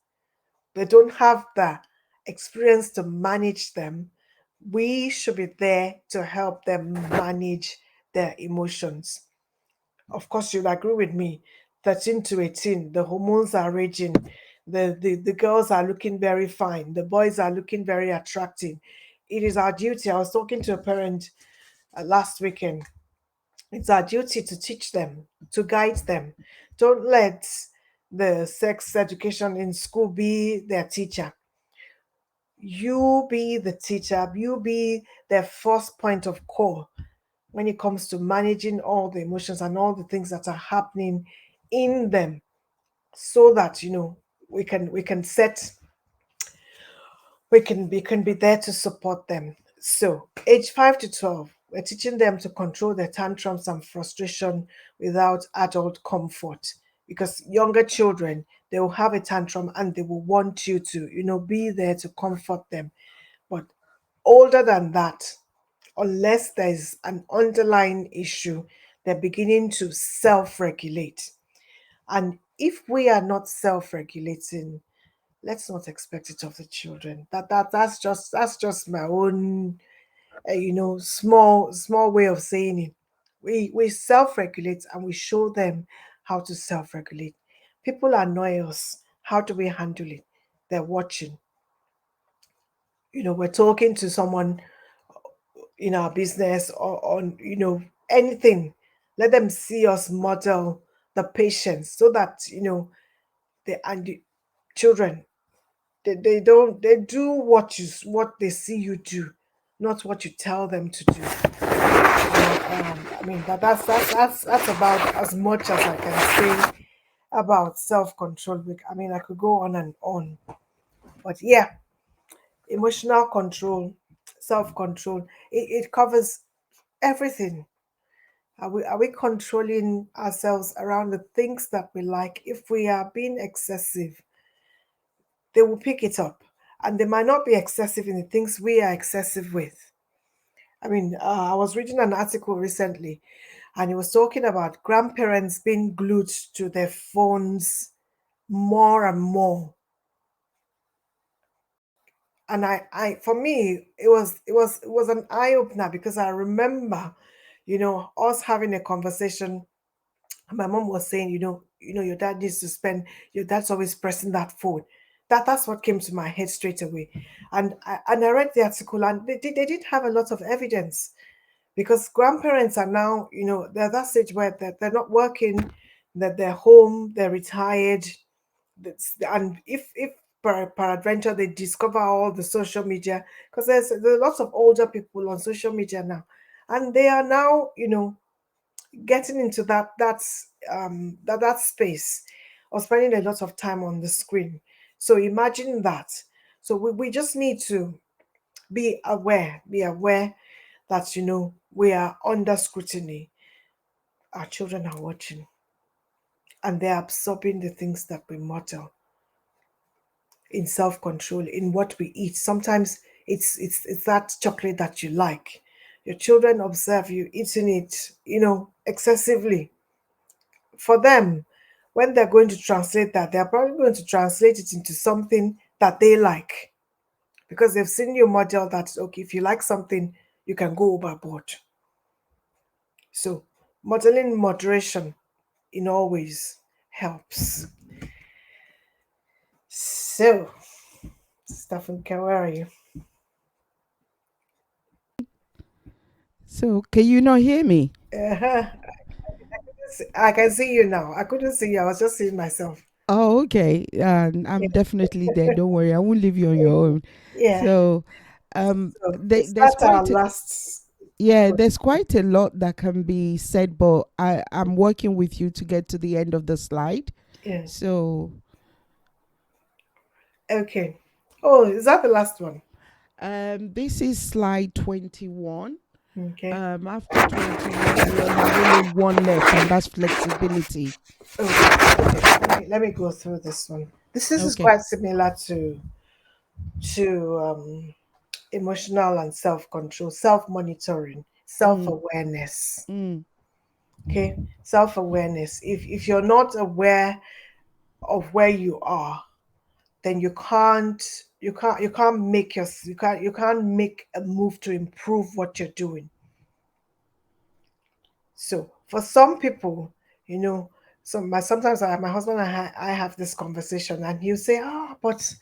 D: They don't have the experience to manage them. We should be there to help them manage their emotions. Of course, you'll agree with me. 13 to 18, the hormones are raging. The girls are looking very fine. The boys are looking very attractive. It is our duty. I was talking to a parent last weekend. It's our duty to teach them, to guide them. Don't let the sex education in school be their teacher. You be the teacher, you be their first point of call when it comes to managing all the emotions and all the things that are happening in them, so that we can set we can be there to support them. So age 5 to 12, we're teaching them to control their tantrums and frustration without adult comfort, because younger children, they will have a tantrum and they will want you to be there to comfort them. But older than that, unless there's an underlying issue, they're beginning to self regulate. And if we are not self regulating, let's not expect it of the children. That's just my own small way of saying it. We self regulate and we show them how to self regulate. People annoy us. How do we handle it? They're watching. We're talking to someone in our business or on anything. Let them see us model the patience, so that the children, they don't they do what they see you do, not what you tell them to do. I mean, that's about as much as I can say about self-control. I mean, I could go on and on, but yeah, emotional control, self-control, it covers everything. Are we controlling ourselves around the things that we like? If we are being excessive, they will pick it up. And they might not be excessive in the things we are excessive with. I mean, I was reading an article recently, and it was talking about grandparents being glued to their phones more and more. And for me, it was an eye opener, because I remember, us having a conversation. My mom was saying, your dad needs to spend, your dad's always pressing that phone. That's what came to my head straight away. And I read the article, and they did have a lot of evidence, because grandparents are now, they're at that stage where they're not working, that they're home, they're retired. And if peradventure they discover all the social media, because there's lots of older people on social media now, and they are now, getting into that space or spending a lot of time on the screen. So imagine that. So we just need to be aware that we are under scrutiny. Our children are watching, and they're absorbing the things that we model in self-control, in what we eat. Sometimes it's that chocolate that you like. Your children observe you eating it, excessively. For them, when they're going to translate that, they're probably going to translate it into something that they like, because they've seen you model that, okay, if you like something, you can go overboard. So modeling moderation in all ways helps. So, Stephen, where are you?
C: So, can you not hear me?
D: Uh-huh. I can see you now. I couldn't see you. I was just seeing myself.
C: Oh, okay.
D: Yeah.
C: I'm definitely there. Don't worry. I won't leave you on your own.
D: Yeah.
C: So,
D: So is
C: there's
D: that our
C: quite a,
D: last
C: yeah,
D: question?
C: there's quite a lot that can be said, but I'm working with you to get to the end of the slide.
D: Yeah.
C: So,
D: Okay. Oh, is that the last one?
C: this is slide 21.
D: Okay.
C: After 21, there's only one left, and that's flexibility.
D: Okay. Let me go through this one. This is
C: Okay.
D: quite similar to emotional and self control, self monitoring, self
C: Mm,
D: awareness.
C: mm,
D: Okay, self awareness. If you're not aware of where you are, then you can't you can't make a move to improve what you're doing. So for some people, you know, sometimes my husband and I have this conversation, and he'll say, "Oh, but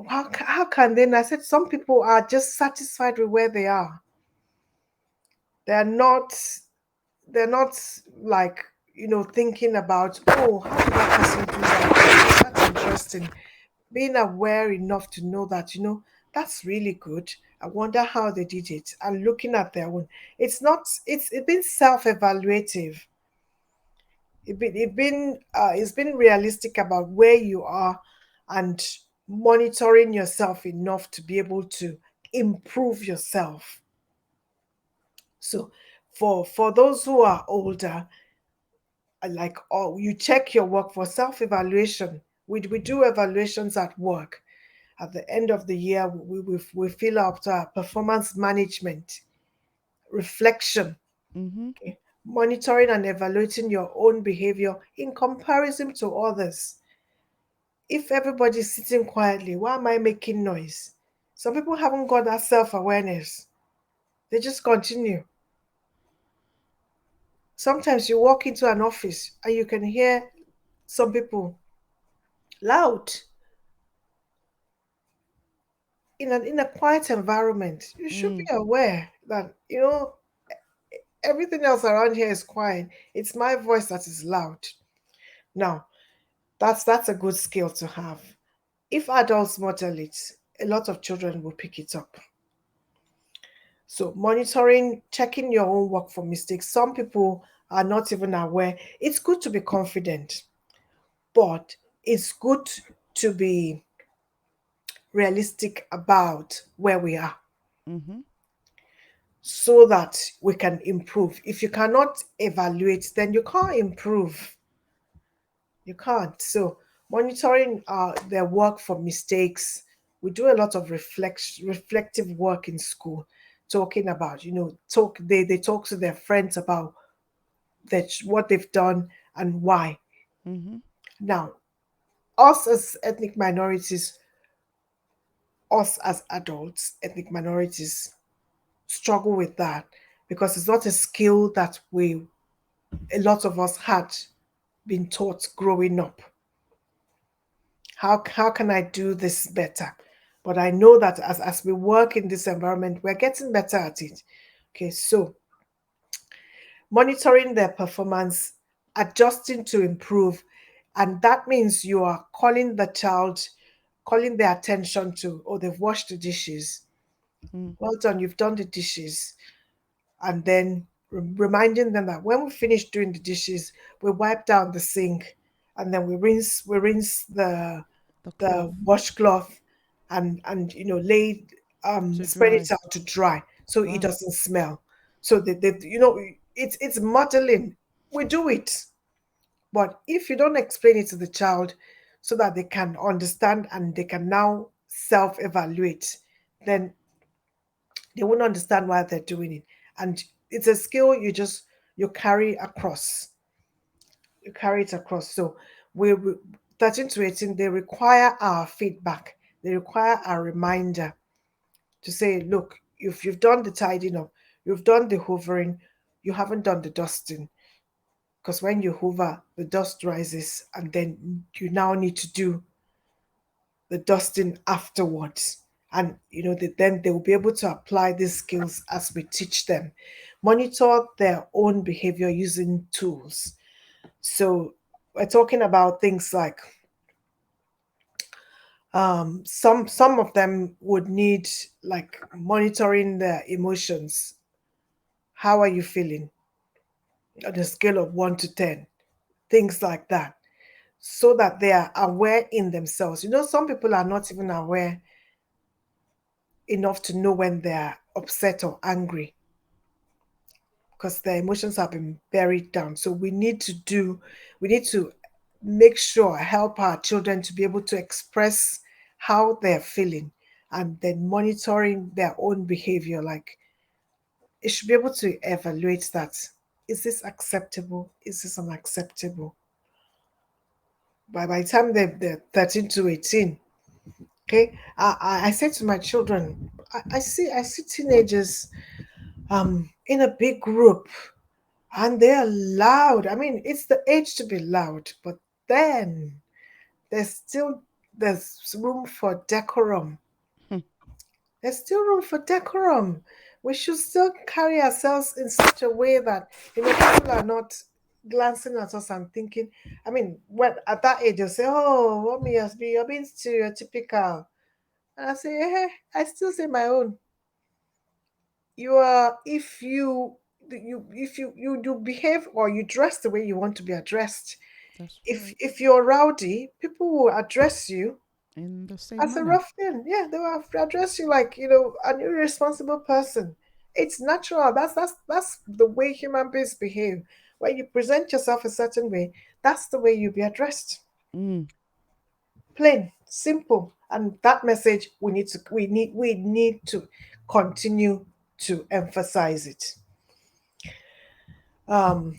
D: how can they?" And I said, "Some people are just satisfied with where they are. They're not they're not like thinking about, oh, how did that person do that? That's interesting. Being aware enough to know that that's really good. I wonder how they did it, and looking at their own. It's not. It's been self-evaluative. It's been realistic about where you are, and monitoring yourself enough to be able to improve yourself. So for those who are older, like, oh, you check your work for self-evaluation. We do evaluations at work. At the end of the year, we fill up to our performance management, reflection,
C: mm-hmm,
D: okay? Monitoring and evaluating your own behavior in comparison to others. If everybody's sitting quietly, why am I making noise? Some people haven't got that self-awareness. They just continue. Sometimes you walk into an office and you can hear some people loud in a quiet environment. You should be
C: mm,
D: aware that everything else around here is quiet. It's my voice that is loud. Now, that's a good skill to have. If adults model it, a lot of children will pick it up. So monitoring, checking your own work for mistakes. Some people are not even aware. It's good to be confident, but it's good to be realistic about where we are,
C: mm-hmm,
D: so that we can improve. If you cannot evaluate, then you can't improve. You can't. So monitoring their work for mistakes. We do a lot of reflective work in school, talking about, they talk to their friends about what they've done and why.
C: mm-hmm,
D: Now, us as ethnic minorities, us as adults, ethnic minorities struggle with that, because it's not a skill that we a lot of us had been taught growing up. How can I do this better? But I know that as we work in this environment, we're getting better at it. Okay, so monitoring their performance, adjusting to improve, and that means you are calling their attention to, oh, they've washed the dishes.
C: mm,
D: Well done, you've done the dishes. And then reminding them that when we finish doing the dishes, we wipe down the sink, and then we rinse
C: the cloth
D: the washcloth, and lay
C: to
D: spread it
C: dry.
D: out to dry so it
C: Wow.
D: doesn't smell. So it's modeling. We do it, but if you don't explain it to the child so that they can understand and they can now self-evaluate, then they won't understand why they're doing it. And it's a skill you carry across. You carry it across. So we 13 to 18, they require our feedback. They require a reminder to say, look, if you've done the tidying up, you've done the hoovering, you haven't done the dusting. Because when you hoover, the dust rises, and then you now need to do the dusting afterwards. And then they will be able to apply these skills as we teach them. Monitor their own behavior using tools. So we're talking about things like some of them would need like monitoring their emotions. How are you feeling on a scale of 1 to 10? Things like that, so that they are aware in themselves. Some people are not even aware enough to know when they're upset or angry because their emotions have been buried down. So we need to make sure, help our children to be able to express how they're feeling, and then monitoring their own behavior. Like, it should be able to evaluate that. Is this acceptable? Is this unacceptable? By the time they're 13 to 18, okay, I say to my children, I see teenagers in a big group, and they are loud. I mean, it's the age to be loud, but then there's still there's room for decorum.
C: Hmm.
D: There's still room for decorum. We should still carry ourselves in such a way that people are not glancing at us and thinking. I mean, when at that age they'll say, "Oh, mommy, you're being stereotypical," and I say, "Hey, I still say my own. You are if you behave or you dress the way you want to be addressed.
C: That's
D: If
C: right.
D: if you're rowdy, people will address you
C: In the same
D: as a
C: manner.
D: ruffian. Yeah, they will address you like an irresponsible person. It's natural. That's the way human beings behave. When you present yourself a certain way, that's the way you'll be addressed.
C: Mm.
D: Plain, simple. And that message we need to continue to emphasize it.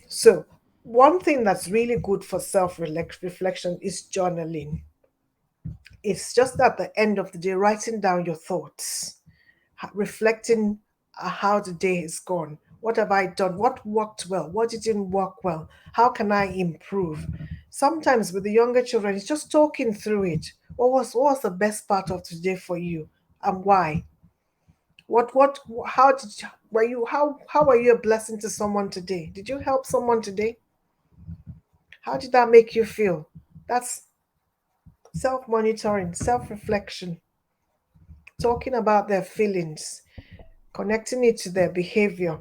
D: So one thing that's really good for self reflection is journaling. It's just at the end of the day, writing down your thoughts, reflecting how the day has gone. What have I done? What worked well? What didn't work well? How can I improve? Sometimes with the younger children, it's just talking through it. What was the best part of today for you, and why? How did were you how were you a blessing to someone today? Did you help someone today? How did that make you feel? That's self monitoring, self reflection, talking about their feelings, connecting it to their behavior,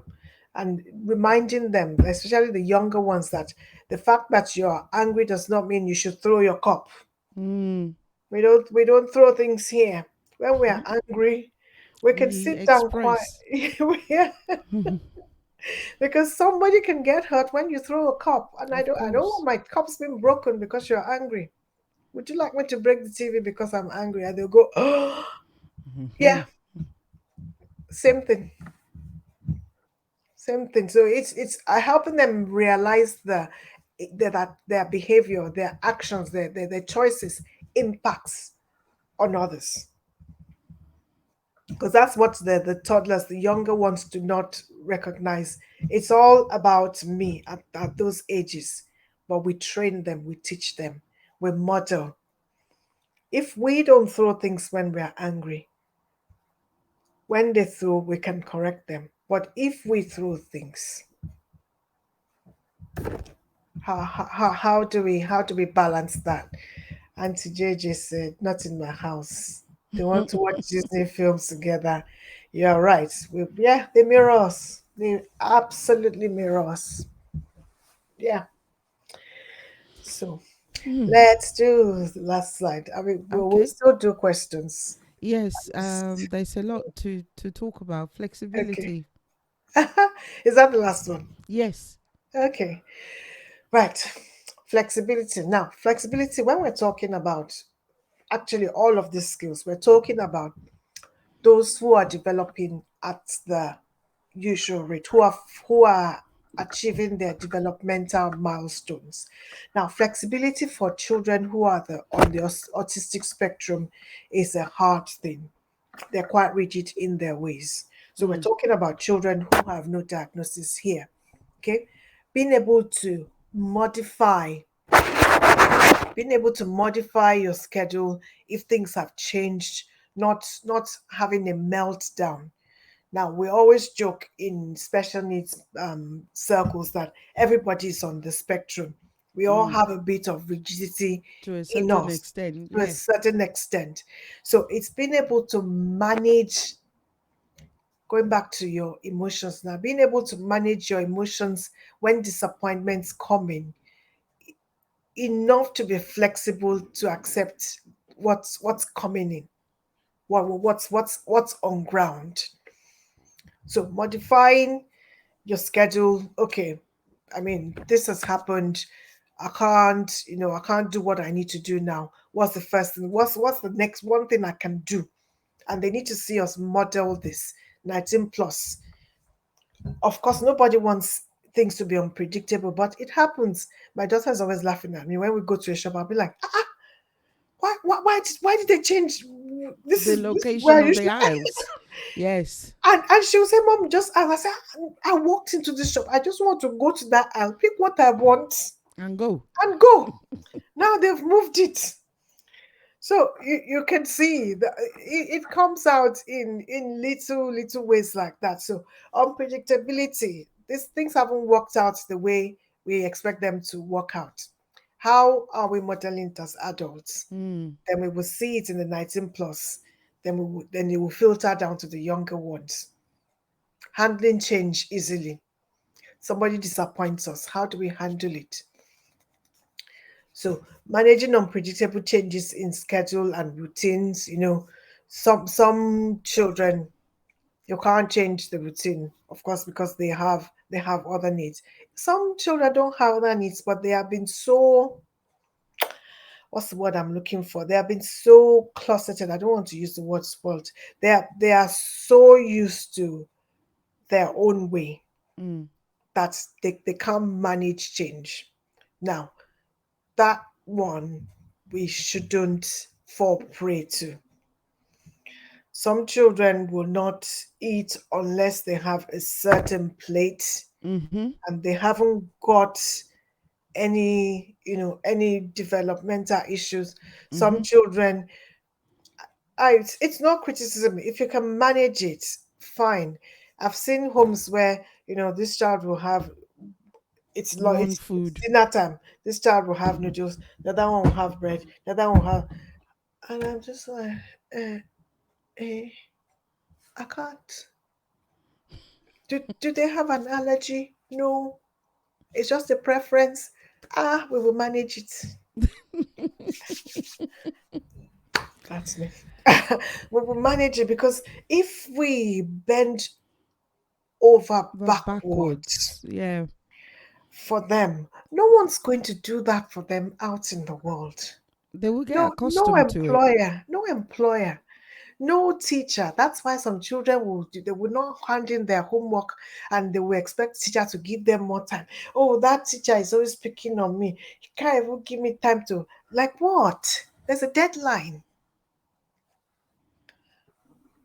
D: and reminding them, especially the younger ones, that the fact that you're angry does not mean you should throw your cup.
C: Mm.
D: We don't throw things here. When we are angry, we can
C: We
D: sit down quiet.
C: express.
D: Yeah, because somebody can get hurt when you throw a cup, and I
C: Of
D: don't want
C: course.
D: my cup's been broken because you're angry. Would you like me to break the TV because I'm angry? And they'll go, oh, yeah,
C: Mhm.
D: same thing, same thing. So it's helping them realize that their behavior, their actions, their choices impacts on others. Because that's what the toddlers, the younger ones, do not recognize. It's all about me at those ages. But we train them, we teach them, we model. If we don't throw things when we are angry, when they throw, we can correct them. But if we throw things, how do we balance that? Auntie JJ said, "Not in my house. They want to watch Disney films together." You're right. Yeah, they mirror us. They absolutely mirror us. Yeah. So
C: Mm.
D: let's do the last slide. I mean, we'll
C: Okay.
D: still do questions.
C: Yes,
D: Just-
C: there's a lot to talk about.
D: Okay.
C: Flexibility.
D: Is that the last one?
C: Yes.
D: Okay. Right. Flexibility. Now, flexibility, when we're talking about actually all of these skills, we're talking about those who are developing at the usual rate, who are achieving their developmental milestones. Now, flexibility for children who are on the autistic spectrum is a hard thing. They're quite rigid in their ways. So we're
C: Mm.
D: talking about children who have no diagnosis here. Okay, being able to modify, being able to modify your schedule if things have changed, not having a meltdown. Now, we always joke in special needs circles that everybody is on the spectrum. We all
C: Mm.
D: have a bit of rigidity
C: To a
D: in
C: certain
D: us
C: extent,
D: to a
C: yeah.
D: certain extent. So it's being able to manage, going back to your emotions now, being able to manage your emotions when disappointments come in, enough to be flexible to accept what's coming in, what's on ground. So modifying your schedule. Okay, I mean, this has happened. I can't do what I need to do now. What's the first thing? What's the next one thing I can do? And they need to see us model this. 19 plus. Of course, nobody wants things to be unpredictable, but it happens. My daughter is always laughing at me when we go to a shop. I'll be like, why did they change?
C: The
D: This is where
C: location
D: I
C: of
D: used
C: the
D: to.
C: aisles. Yes.
D: And she will say, Mom, just ask. I said, I walked into this shop. I just want to go to that aisle, pick what I want,
C: And go.
D: and go. Now they've moved it. So you can see that it comes out in little ways like that. So unpredictability, these things haven't worked out the way we expect them to work out. How are we modeling it as adults?
C: Mm.
D: Then we will see it in the 19 plus. Then it will filter down to the younger ones. Handling change easily. Somebody disappoints us. How do we handle it? So managing unpredictable changes in schedule and routines, some children, you can't change the routine, of course, because they have other needs. Some children don't have other needs, but they have been so, what's the word I'm looking for? They have been so closeted. I don't want to use the word spoiled. They are so used to their own way
C: Mm.
D: that they can't manage change. Now, that one we shouldn't fall prey to. Some children will not eat unless they have a certain plate
C: Mm-hmm.
D: and they haven't got any developmental issues. Some
C: Mm-hmm.
D: children, it's not criticism. If you can manage it, fine. I've seen homes where this child will have,
C: One
D: it's
C: food.
D: dinner time. This child will have noodles. The other one will have bread. The other one will have, and I'm just like, eh, eh, I can't. Do they have an allergy? No, it's just a preference. We will manage it. That's me. We will manage it because if we bend over
C: But
D: backwards
C: backwards. Yeah.
D: for them, no one's going to do that for them out in the world.
C: They will get
D: No, no
C: accustomed to it.
D: employer, no employer, no teacher. That's why some children they will not hand in their homework and they will expect teacher to give them more time. Oh, that teacher is always picking on me. He can't even give me time to, like, what? There's a deadline.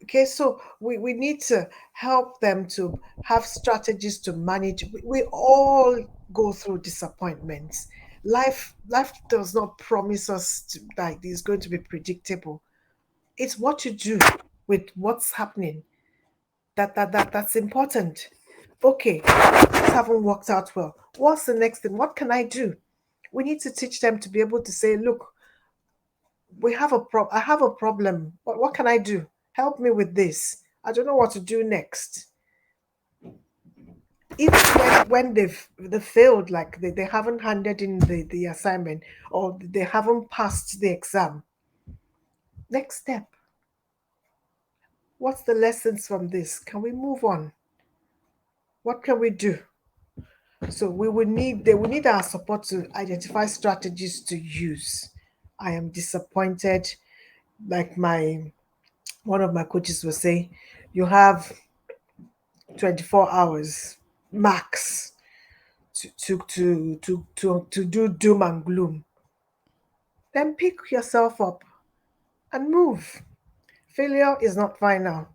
D: Okay, so we need to help them to have strategies to manage. We all go through disappointments. Life does not promise us that it's going to be predictable. It's what you do with what's happening that's important. Okay, things haven't worked out well. What's the next thing? What can I do? We need to teach them to be able to say, look, I have a problem. What can I do? Help me with this. I don't know what to do next. Even when they failed, like they haven't handed in the assignment or they haven't passed the exam. Next step. What's the lessons from this? Can we move on? What can we do? So they will need our support to identify strategies to use. I am disappointed. Like my one of my coaches will say, you have 24 hours max. to do doom and gloom, then pick yourself up and move. Failure is not final.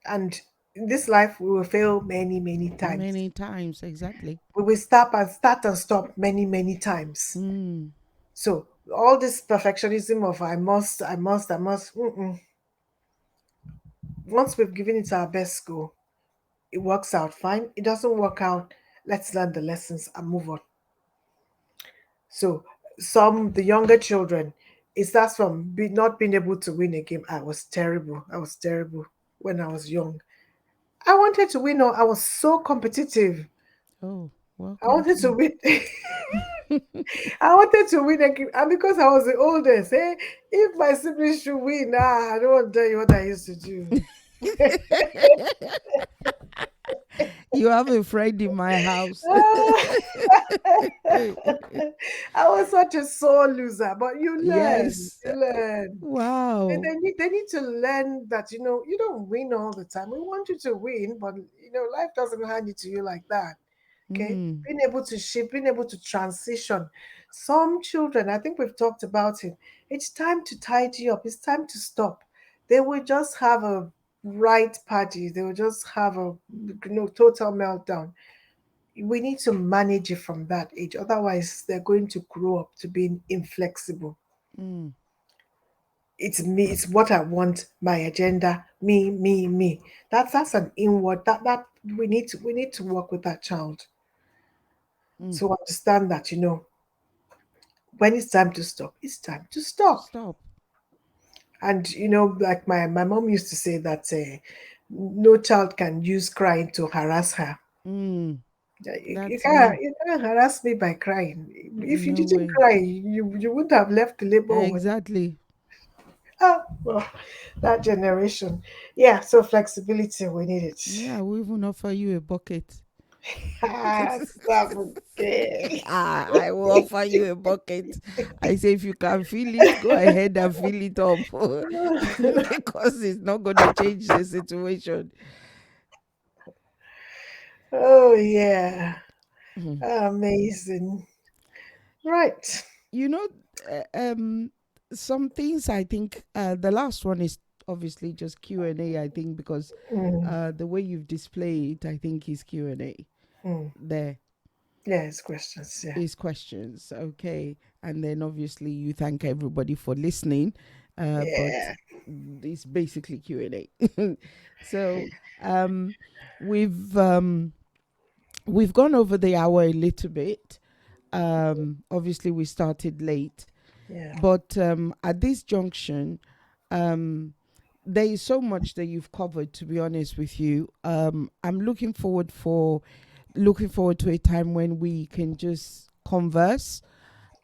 D: And in this life, we will fail many, many times.
C: Many times, exactly.
D: We will start and stop many, many times.
C: Mm.
D: So all this perfectionism of I must. Mm-mm. Once we've given it our best go, it works out fine. It doesn't work out. Let's learn the lessons and move on. So the younger children, it starts from not being able to win a game. I was terrible. I was terrible when I was young. I wanted to win. I was so competitive.
C: Oh,
D: I
C: welcome
D: wanted
C: to
D: to
C: me.
D: win. I wanted to win a game, and because I was the oldest, if my siblings should win, I don't want to tell you what I used to do.
C: You have a friend in my house.
D: I was such a sore loser, but
C: Yes.
D: you learn.
C: Wow.
D: They need to learn that you don't win all the time. We want you to win, but life doesn't hand it to you like that. Okay,
C: Mm.
D: being able to shift, being able to transition. Some children, I think we've talked about it. It's time to tidy up. It's time to stop. They will just have a right party. They will just have a total meltdown. We need to manage it from that age. Otherwise, they're going to grow up to being inflexible.
C: Mm.
D: It's me, it's what I want, my agenda, me. That's an inward that we need to work with that child
C: Mm.
D: to understand that when it's time to stop, it's time to stop.
C: Stop.
D: And like my mom used to say that no child can use crying to harass her.
C: Mm.
D: You
C: That's
D: can't
C: me.
D: you can't harass me by crying. If you
C: No
D: didn't
C: way.
D: cry, you wouldn't have left the labor ward.
C: Exactly.
D: Ah, well, that generation. Yeah, so flexibility, we need it.
C: Yeah, we even offer you a bucket.
D: Okay.
C: I will offer you a bucket. I say, if you can feel it, go ahead and fill it up because it's not going to change the situation.
D: Oh, yeah.
C: Mhm.
D: Amazing. Right.
C: You know, uh, um, some things I think the last one is obviously just Q&A, I think, because
D: Mm,
C: the way you've displayed it, I think is Q&A.
D: mm.
C: There
D: Yeah, it's questions. Yeah.
C: is questions, okay, and then obviously you thank everybody for listening, but
D: Yeah.
C: it's basically Q&A. So um, we've um, we've gone over the hour a little bit. Obviously we started late,
D: Yeah.
C: but at this junction, um, there is so much that you've covered. To be honest with you, I'm looking forward to a time when we can just converse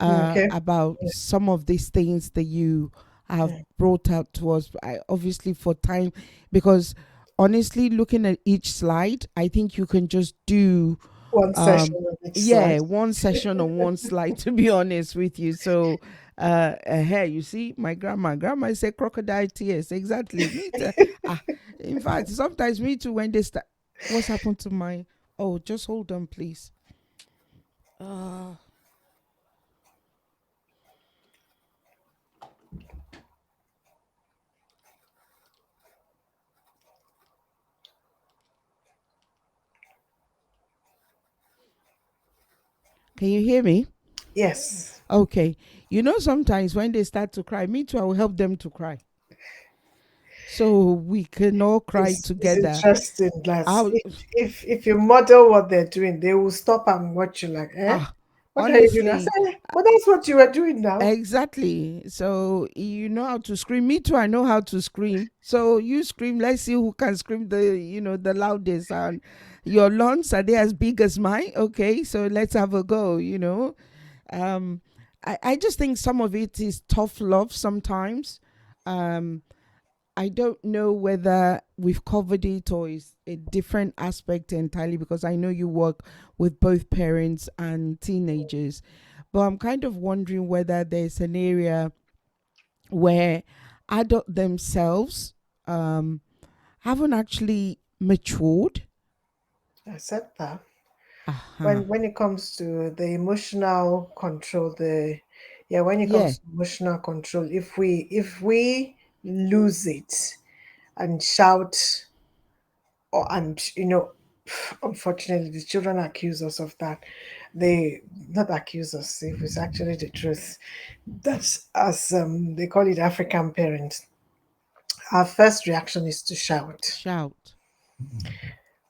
D: Okay.
C: about some of these things that you have
D: Yeah.
C: brought out to us. Obviously, for time, because honestly, looking at each slide, I think you can just do
D: One session
C: um
D: on each
C: yeah,
D: slide.
C: one session on one slide, to be honest with you. So hey, you see, my grandma said crocodile tears, exactly. Me too. ah in fact, sometimes me too, when they start, what's happened to my, oh, just hold on please. uh can you hear me?
D: Yes.
C: Okay. Sometimes when they start to cry, me too, I will help them to cry, so we can all cry
D: It's
C: together.
D: interesting that
C: I'll,
D: if you model what they're doing, they will stop and watch you like,
C: ah
D: what are you doing? I
C: honestly,
D: say, but that's what you were doing now.
C: exactly. So you know how to scream. Me too, I know how to scream. So you scream. Let's see who can scream the loudest. And your lungs, are they as big as mine? Okay, so let's have a go. Um, I just think some of it is tough love sometimes. Um, I don't know whether we've covered it or is a different aspect entirely, because I know you work with both parents and teenagers. But I'm kind of wondering whether there's an area where adult themselves haven't actually matured.
D: I said that.
C: Aha.
D: When it comes to the emotional control, the yeah, when it
C: Yeah.
D: comes to emotional control, if we lose it and shout, or and unfortunately the children accuse us of that. They not accuse us if it's actually the truth. That's as they call it African parents. Our first reaction is to shout.
C: Shout.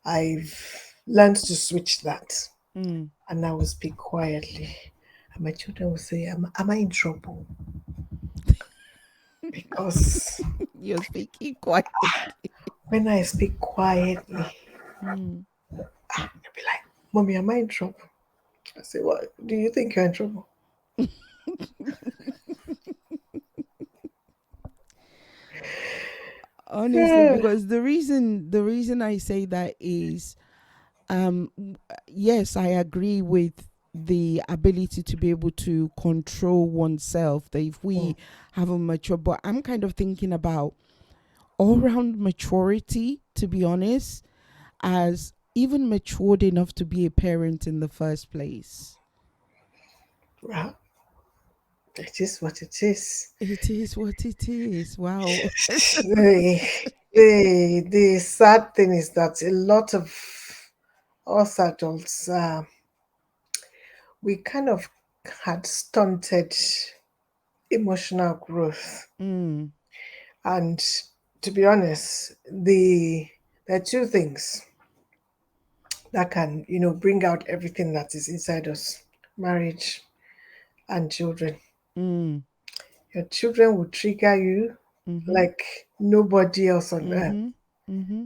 D: I've learned to switch that,
C: Mm.
D: and I will speak quietly. And my children will say, am I in trouble? Because
C: You're speaking quietly.
D: when I speak quietly,
C: Mm.
D: they'll be like, Mommy, am I in trouble? I say, what? Do you think you're in trouble?
C: Honestly,
D: Yeah.
C: because the reason I say that is, yes, I agree with the ability to be able to control oneself, that if
D: Mm,
C: we have a mature, but I'm kind of thinking about all round maturity, to be honest, as even matured enough to be a parent in the first place.
D: well, it is what it is.
C: It is what it is. Wow.
D: The, the sad thing is that a lot of us adults, we kind of had stunted emotional growth.
C: Mm.
D: And to be honest, there are two things that can, bring out everything that is inside us: marriage and children.
C: Mm.
D: Your children will trigger you
C: Mm-hmm.
D: like nobody else on earth.
C: Mm-hmm. Mm-hmm.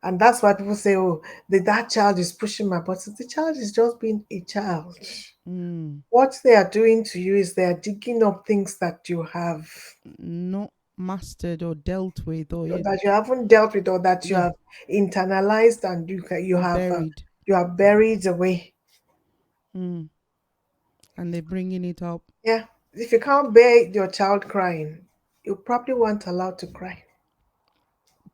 D: And that's why people say, oh, that child is pushing my buttons. The child is just being a child.
C: Mm.
D: What they are doing to you is they are digging up things that you have,
C: Not mastered or dealt with, or
D: that you haven't dealt with, or that you
C: yeah,
D: have internalized, and
C: buried.
D: you are buried away.
C: Mm. And they're bringing it up.
D: Yeah. If you can't bear your child crying, you probably weren't allowed to cry.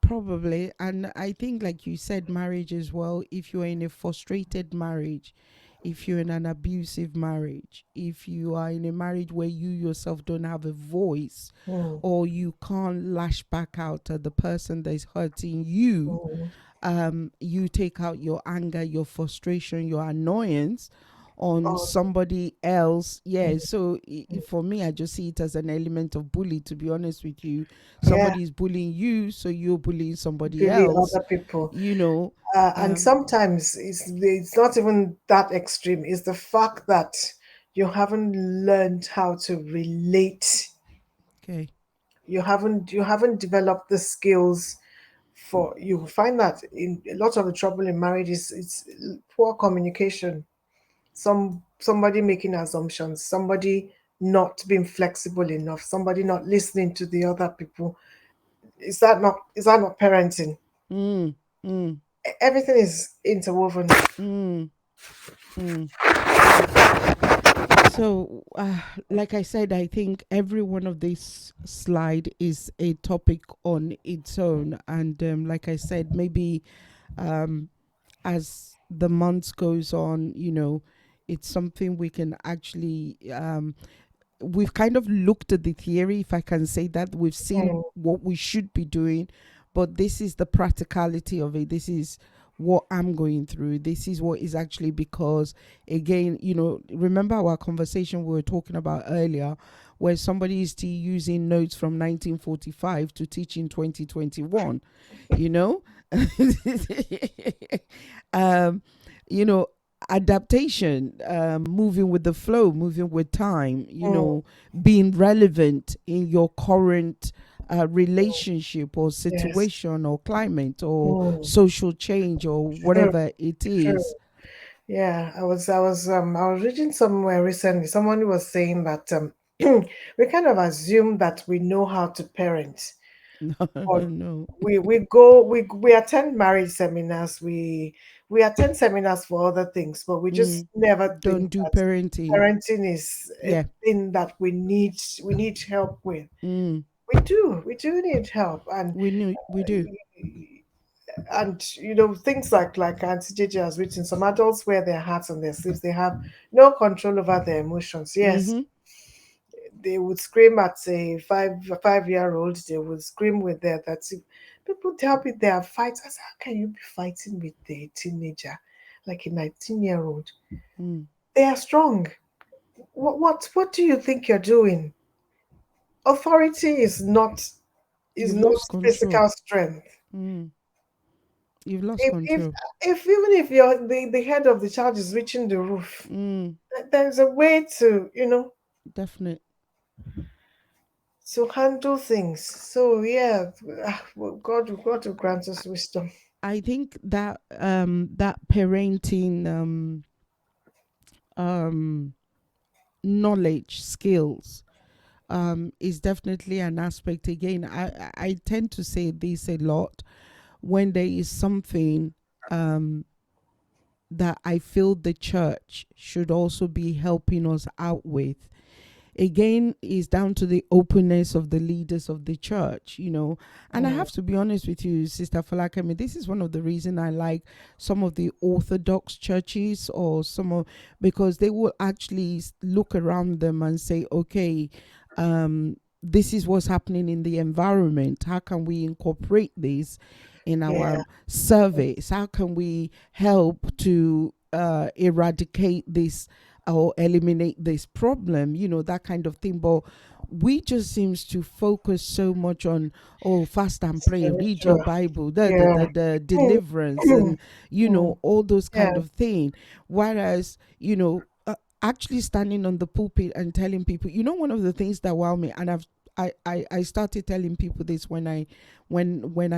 C: Probably. And I think, like you said, marriage as well. If you're in a frustrated marriage, if you're in an abusive marriage, if you are in a marriage where you yourself don't have a voice,
D: Mm,
C: or you can't lash back out at the person that is hurting you,
D: mm.
C: you take out your anger, your frustration, your annoyance on
D: Oh,
C: somebody else.
D: mm,
C: Yeah, so for me, I just see it as an element of bully, to be honest with you.
D: yeah,
C: Somebody is bullying you, so you're bullying somebody
D: really
C: else,
D: other people.
C: you know.
D: And
C: um
D: sometimes it's not even that extreme. It's the fact that you haven't learned how to relate.
C: okay.
D: You haven't developed the skills for. You find that in a lot of the trouble in marriage is it's poor communication. Somebody making assumptions, somebody not being flexible enough, somebody not listening to the other people. Is that not parenting?
C: mm, mm,
D: Everything is interwoven.
C: mm, mm. So like I said, I think every one of these slide is a topic on its own. And like I said, maybe um as the months goes on, it's something we can actually, we've kind of looked at the theory, if I can say that. We've seen
D: Mm,
C: what we should be doing, but this is the practicality of it. This is what I'm going through. This is what is actually, because again, remember our conversation we were talking about earlier, where somebody is still using notes from 1945 to teach in 2021, you know um you know adaptation, moving with the flow, moving with time,
D: mm,
C: being relevant in your current relationship or
D: yes.
C: situation or climate or
D: Mm,
C: social change or
D: true.
C: whatever it
D: True.
C: is.
D: Yeah, I was reading somewhere recently. Someone was saying that we kind of assume that we know how to parent,
C: No,
D: but
C: no.
D: we attend marriage seminars, we attend seminars for other things, but we just
C: Mm,
D: never
C: don't
D: think
C: do
D: that
C: parenting.
D: parenting is a
C: Yeah.
D: thing that we need help with.
C: Mm,
D: We do need help, and
C: we do.
D: and things like Auntie JJ has written, some adults wear their hearts on their sleeves. They have no control over their emotions. Yes,
C: Mm-hmm.
D: they would scream at a 5-year old. They would scream with their that people tell me they are fighting. I said, how can you be fighting with a teenager, like a 19-year-old?
C: Mm.
D: They are strong. What do you think you're doing? Authority is
C: You've
D: not
C: lost control.
D: physical strength.
C: Mm. You've lost
D: If
C: control.
D: even if you're the head of the child is reaching the roof,
C: Mm.
D: there's a way to
C: Definite.
D: to handle things. So yeah, well, God will grant us wisdom.
C: I think that that parenting um knowledge skills is definitely an aspect. Again, I tend to say this a lot when there is something um that I feel the church should also be helping us out with. Again, is down to the openness of the leaders of the church, and I
D: Mm,
C: have to be honest with you, Sister Falakami, this is one of the reason I like some of the orthodox churches, or some of, because they will actually look around them and say, okay, this is what's happening in the environment, how can we incorporate this in
D: yeah,
C: our service, how can we help to eradicate this or eliminate this problem, that kind of thing. But we just seems to focus so much on, oh, fast and pray, read your
D: spiritual.
C: Bible, the
D: Yeah.
C: the, the
D: Mm,
C: deliverance,
D: mm,
C: and
D: mm,
C: all those
D: yeah.
C: kind of thing. Whereas, actually standing on the pulpit and telling people, one of the things that wow me, and I started telling people this when I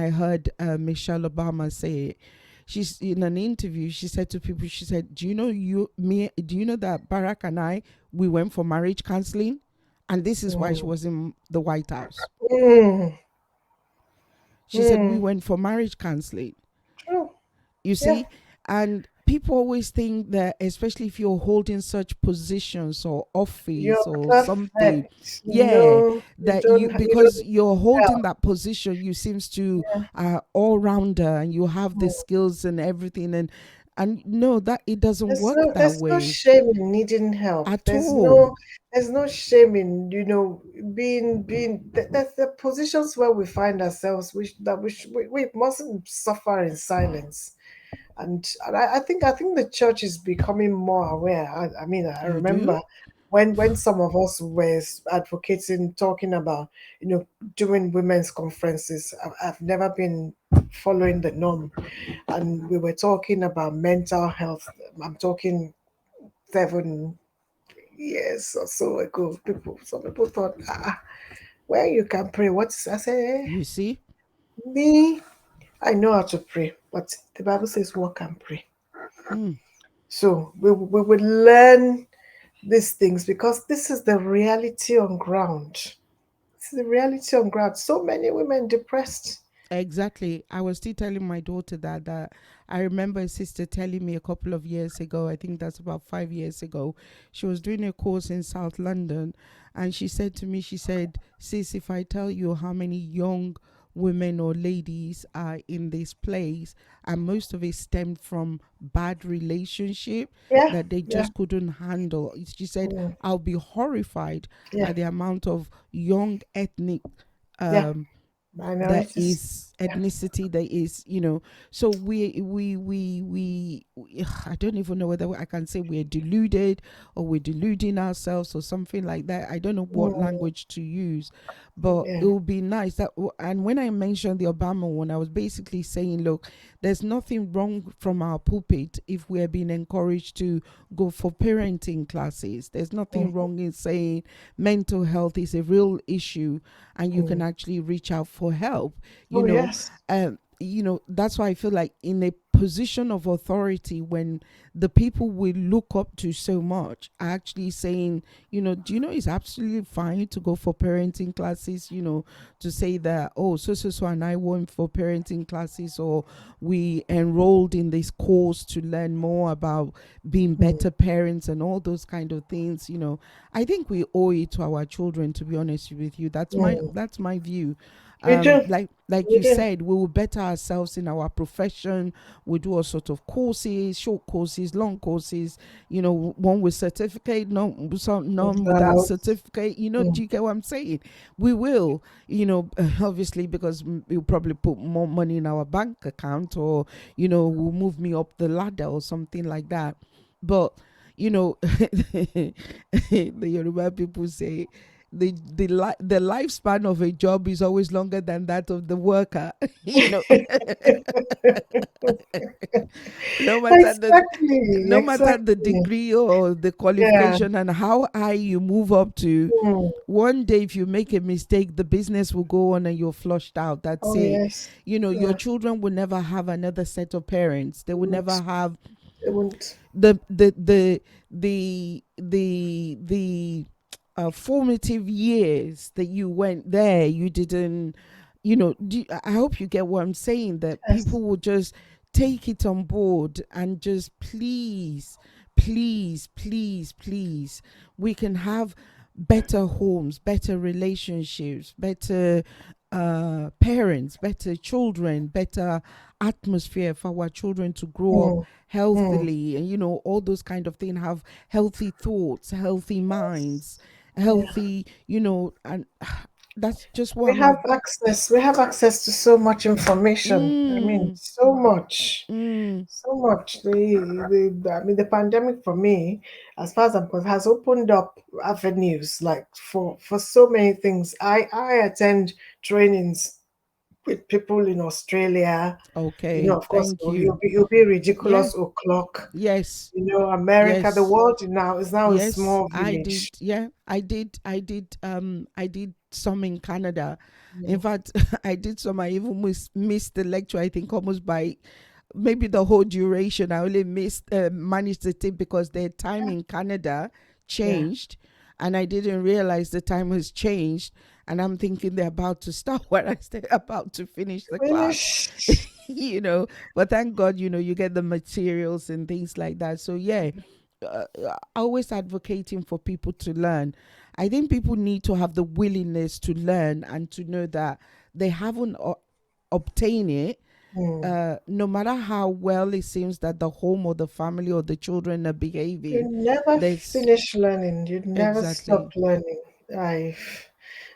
C: heard Michelle Obama say it. She's in an interview. She said to people, she said, "Do you know Do you know that Barack and I, we went for marriage counseling, and this is why she
D: Mm,
C: was in the White House."
D: mm,
C: She said we
D: mm.
C: went for marriage counseling.
D: True.
C: You
D: Yeah.
C: see, and people always think that, especially if you're holding such positions or office
D: You're
C: or something,
D: perfect.
C: yeah,
D: No,
C: that you,
D: you don't
C: because you're holding
D: help.
C: that position, you seems to
D: Yeah.
C: all rounder, and you have the
D: Mm.
C: skills and everything, and no, that it doesn't
D: There's
C: work
D: no
C: that
D: there's no
C: way
D: shame in needing help.
C: at
D: There's
C: all.
D: no shame in being there's the positions where we find ourselves which that we mustn't suffer in silence. And I think the church is becoming more aware. I mean, I
C: You
D: remember
C: do?
D: when some of us were advocating, talking about, doing women's conferences. I've never been following the norm, and we were talking about mental health. I'm talking 7 years or so ago. Some people thought, where you can pray. What's I say?
C: You see?
D: Me, I know how to pray, but the Bible says walk and pray.
C: Mm,
D: So we would learn these things because this is the reality on ground. This is the reality on ground. So many women depressed.
C: exactly. I was still telling my daughter that I remember a sister telling me a couple of years ago, I think that's about 5 years ago, she was doing a course in South London, and she said to me, she said, "Sis, if I tell you how many young women or ladies are in this place, and most of it stemmed from bad relationship
D: Yeah,
C: that they
D: yeah,
C: just couldn't handle." She said,
D: mm,
C: "I'll be horrified
D: yeah,
C: at the amount of young ethnic
D: yeah.
C: um that
D: Minorities.
C: is
D: Yeah,
C: ethnicity, that is, so I don't even know whether I can say we're deluded, or we're deluding ourselves, or something like that. I don't know what
D: mm,
C: language to use, but it
D: yeah,
C: would be nice that, and when I mentioned the Obama one, I was basically saying, look, there's nothing wrong from our pulpit if we're being encouraged to go for parenting classes. There's
D: mm,
C: nothing wrong in saying mental health is a real issue, and you can
D: mm.
C: actually reach out for help.
D: Oh yes.
C: That's why I feel like in a position of authority, when the people we look up to so much are actually saying, do you know it's absolutely fine to go for parenting classes, to say that, oh, so and I went for parenting classes, or we enrolled in this course to learn more about being
D: Mm,
C: better parents and all those kind of things. I think we owe it to our children, to be honest with you. That's my
D: mm,
C: that's my view.
D: We do.
C: Like
D: We
C: you
D: do.
C: said, we will better ourselves in our profession. We do all sort of courses, short courses, long courses, one with certificate, none without
D: Without.
C: certificate. Do
D: Mm.
C: you get what I'm saying? We will, obviously, because you'll probably put more money in our bank account, or will move me up the ladder or something like that. But the Yoruba people say the lifespan of a job is always longer than that of the worker. no matter the
D: Exactly.
C: no matter the
D: Exactly.
C: degree or the
D: Yeah.
C: qualification and how high you move up to,
D: Mm.
C: one day if you make a mistake, the business will go on and you're flushed out. That's
D: Oh
C: it.
D: yes.
C: Your
D: Yeah.
C: children will never have another set of parents. They will never
D: Won't.
C: have
D: It won't.
C: the formative years that you went there. You didn't, I hope you get what I'm saying, that
D: Yes.
C: people will just take it on board and just please, please, please, please, we can have better homes, better relationships, better parents, better children, better atmosphere for our children to grow up
D: Mm. Mm.
C: healthily, and all those kind of things, have healthy thoughts, healthy minds,
D: Yeah.
C: healthy, and that's just what
D: We
C: I'm
D: have access. We have access to so much information. I mean,
C: mm,
D: so much.
C: mm,
D: So much. I mean, the pandemic for me, as far as I'm concerned, has opened up avenues like for so many things. I attend trainings with people in Australia.
C: okay,
D: Of course,
C: thank you.
D: you'll be
C: Yeah,
D: ridiculous o'clock.
C: yes,
D: America, the
C: yes.
D: world now is now a
C: Yes,
D: small
C: I did.
D: village.
C: Yeah, I did some in Canada. In
D: Mm.
C: fact, I did some. I even missed the lecture, I think, almost by maybe the whole duration. I only managed to take because their time in Canada
D: Yeah.
C: changed, and I didn't realize the time has changed. And I'm thinking they're about to start when I about to finish the class.
D: Finish.
C: But thank God, you get the materials and things like that. So yeah, always advocating for people to learn. I think people need to have the willingness to learn and to know that they haven't obtained it.
D: Mm.
C: No matter how well it seems that the home or the family or the children are behaving,
D: You never
C: there's
D: finish learning. You never stop
C: exactly.
D: learning. I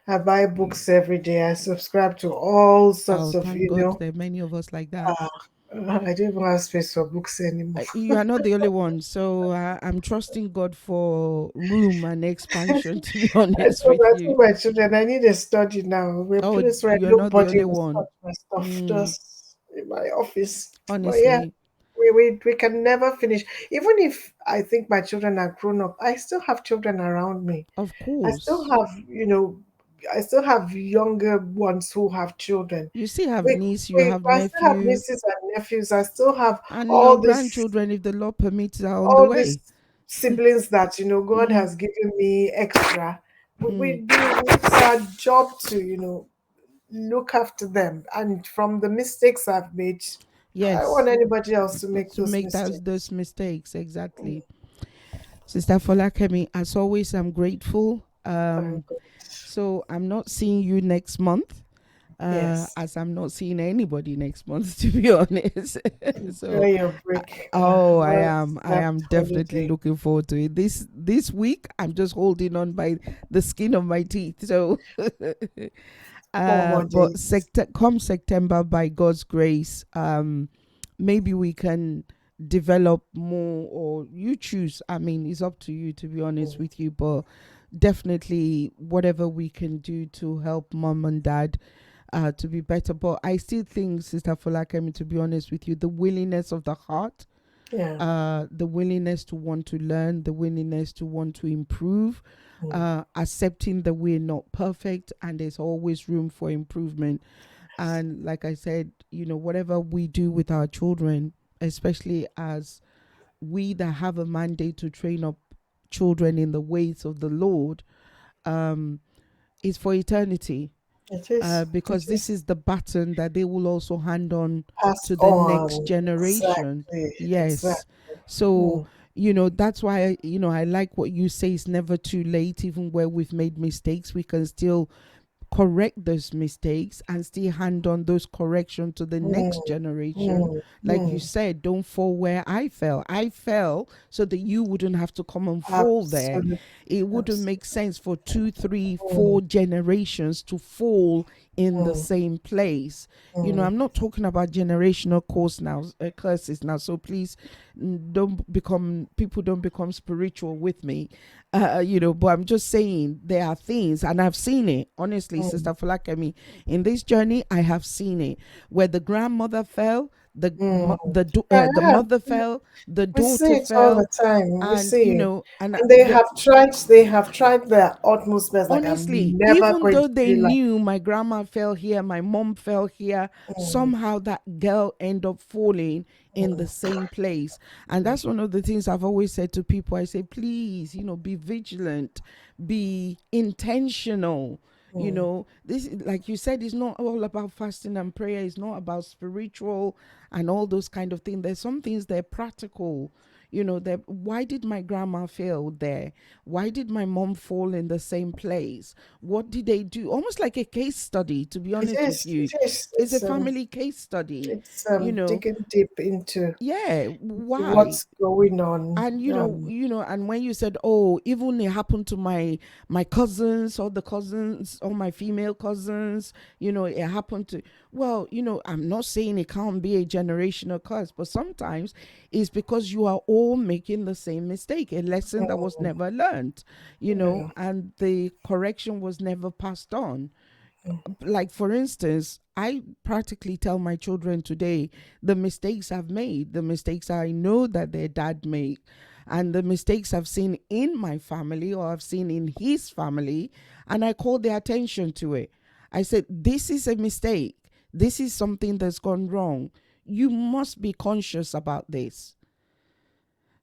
D: I buy books every day. I subscribe to all
C: Oh,
D: sorts of,
C: thank God there are many of us like that.
D: uh, I don't even have space for books anymore.
C: You are not the only one. So I'm trusting God for room and expansion, to be honest with
D: I
C: you.
D: told my children, I need a study now. We're a
C: Oh,
D: place where
C: you're not the
D: nobody
C: only
D: will
C: one.
D: touch my stuff,
C: Mm,
D: just in my office. But yeah,
C: honestly,
D: we can never finish. Even if I think my children are grown up, I still have children around me.
C: of
D: I still
C: course.
D: have, I still have younger ones who have children.
C: You still have niece, you have
D: I still have
C: nephew,
D: nieces and nephews. I still have
C: and your
D: all this
C: grandchildren, if the Lord permits, are on the
D: all these
C: way.
D: siblings that God
C: Mm,
D: has given me extra. We
C: mm.
D: do, it's our job to look after them, and from the mistakes I've made, I don't want
C: Yes,
D: anybody else to make
C: to
D: those
C: make those
D: mistakes.
C: mistakes. Exactly. Sister Folakemi, as always, I'm grateful.
D: Thank God.
C: So I'm not seeing you next month.
D: Yes,
C: As I'm not seeing anybody next month, to be honest.
D: enjoy
C: So,
D: your break.
C: oh, I
D: Well
C: am. I
D: deserved
C: am definitely
D: holiday.
C: looking forward to it. This week, I'm just holding on by the skin of my teeth. So,
D: 4 more
C: but
D: days.
C: come September, by God's grace, maybe we can develop more, or you choose. I mean, it's up to you, to be honest
D: Mm.
C: with you, but definitely whatever we can do to help mom and dad to be better. But I still think, Sister Folakemi, to be honest with you, the willingness of the heart,
D: Yeah.
C: the willingness to want to learn, the willingness to want to improve,
D: Mm.
C: accepting that we're not perfect and there's always room for improvement. And like I said, whatever we do with our children, especially as we that have a mandate to train up children in the ways of the Lord, um, is for eternity,
D: It is. It
C: because this
D: is
C: is the baton that they will also hand on
D: passed
C: to the next
D: on.
C: generation.
D: Exactly.
C: Yes.
D: Exactly.
C: So,
D: Mm.
C: that's why, I like what you say, is never too late. Even where we've made mistakes, we can still correct those mistakes and still hand on those correction to the next generation. Like you said, don't fall where I fell so that you wouldn't have to come and fall there.
D: Absolutely.
C: It wouldn't
D: Absolutely.
C: make sense for 2, 3, 4 generations to fall in the same place. I'm not talking about generational curses now. So please, people don't become spiritual with me. But I'm just saying there are things, and I've seen it honestly, Sister Falakemi. In this journey, I have seen it where the grandmother fell, the
D: Yeah,
C: mother fell, the
D: we see
C: daughter
D: it all the
C: fell,
D: time. We
C: and
D: see it.
C: and
D: And they have tried their utmost best. Like, I'm
C: honestly,
D: never
C: even
D: going
C: though
D: to
C: they
D: be like,
C: knew my grandma fell here, my mom fell here, somehow that girl ended up falling in the same place. And that's one of the things I've always said to people. I say, please, be vigilant, be intentional. This, like you said, is not all about fasting and prayer. It's not about spiritual and all those kind of things. There's some things that are practical. That why did my grandma fail there? Why did my mom fall in the same place? What did they do? Almost like a case study, to be
D: it
C: honest with
D: is,
C: you.
D: it is,
C: It's a family case study.
D: digging deep into
C: Yeah, why?
D: what's going on.
C: And and when you said, oh, even it happened to my cousins, or the cousins, or my female cousins, it happened to, well, I'm not saying it can't be a generational curse, but sometimes it's because you are all making the same mistake, a lesson that was never learned,
D: Yeah.
C: and the correction was never passed on. Like, for instance, I practically tell my children today the mistakes I've made, the mistakes I know that their dad made, and the mistakes I've seen in my family or I've seen in his family, and I call their attention to it. I said, this is a mistake, this is something that's gone wrong, you must be conscious about this.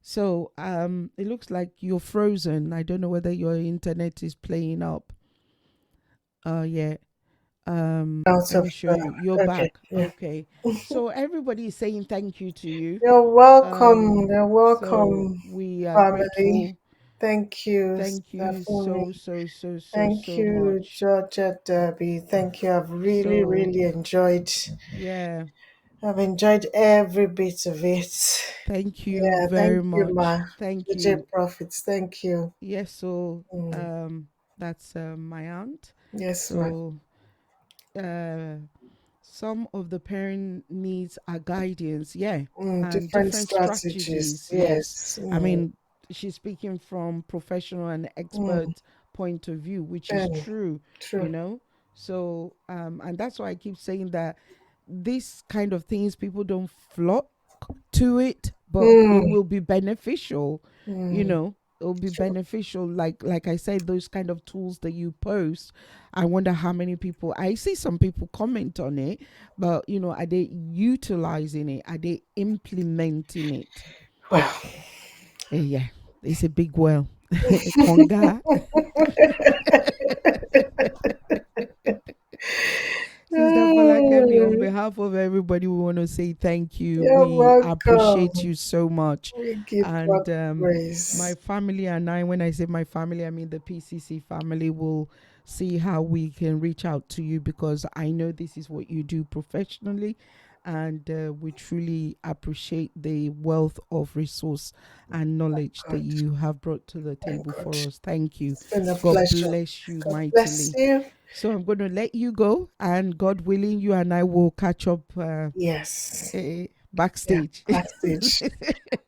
C: So it looks like you're frozen. I don't know whether your internet is playing up. Yeah.
D: Out
C: Let
D: of
C: me show you, you're
D: okay,
C: back.
D: yeah.
C: Okay, so everybody is saying thank you to you.
D: You're welcome. You're
C: So
D: welcome,
C: we are
D: family.
C: grateful.
D: Thank you,
C: Thank you
D: Stephanie.
C: so so so so
D: Thank
C: so
D: you,
C: much.
D: Georgia Derby. Thank you. I've really,
C: So
D: really enjoyed.
C: yeah,
D: I've enjoyed every bit of it.
C: thank you
D: Yeah,
C: very
D: thank you,
C: much.
D: Ma.
C: Thank
D: DJ
C: you.
D: Profits. Thank you.
C: Yes, so
D: Mm.
C: that's my aunt.
D: Yes, ma.
C: So uh some of the parent needs are guidance, yeah, and
D: Different
C: different
D: strategies.
C: strategies, yes.
D: Yes.
C: I mean, she's speaking from professional and
D: Mm.
C: expert point of view, which is
D: And
C: true,
D: true.
C: so and that's why I keep saying that this kind of things, people don't flock to it, but it
D: Mm.
C: will be beneficial, you
D: Mm.
C: know it will be
D: True.
C: beneficial, like I said, those kind of tools that you post. I wonder how many people, I see some people comment on it, but are they utilizing it, are they implementing it?
D: Well.
C: Yeah, it's a big well. Conga. Sister Falakemi, on
D: Mm.
C: behalf of everybody, we want to say thank you.
D: You're
C: We appreciate
D: welcome.
C: you so much.
D: We give God
C: And my
D: praise.
C: family and I, when I say my family, I mean the PCC family, will see how we can reach out to you, because I know this is what you do professionally. And we truly appreciate the wealth of resource and knowledge that
D: God.
C: you have brought to the
D: Thank
C: table
D: God.
C: for us. Thank you.
D: It's been a
C: God
D: pleasure.
C: bless you
D: God bless
C: mightily.
D: you.
C: So I'm going to let you go, and God willing, you and I will catch up
D: Yes. Yeah.
C: backstage.
D: Backstage.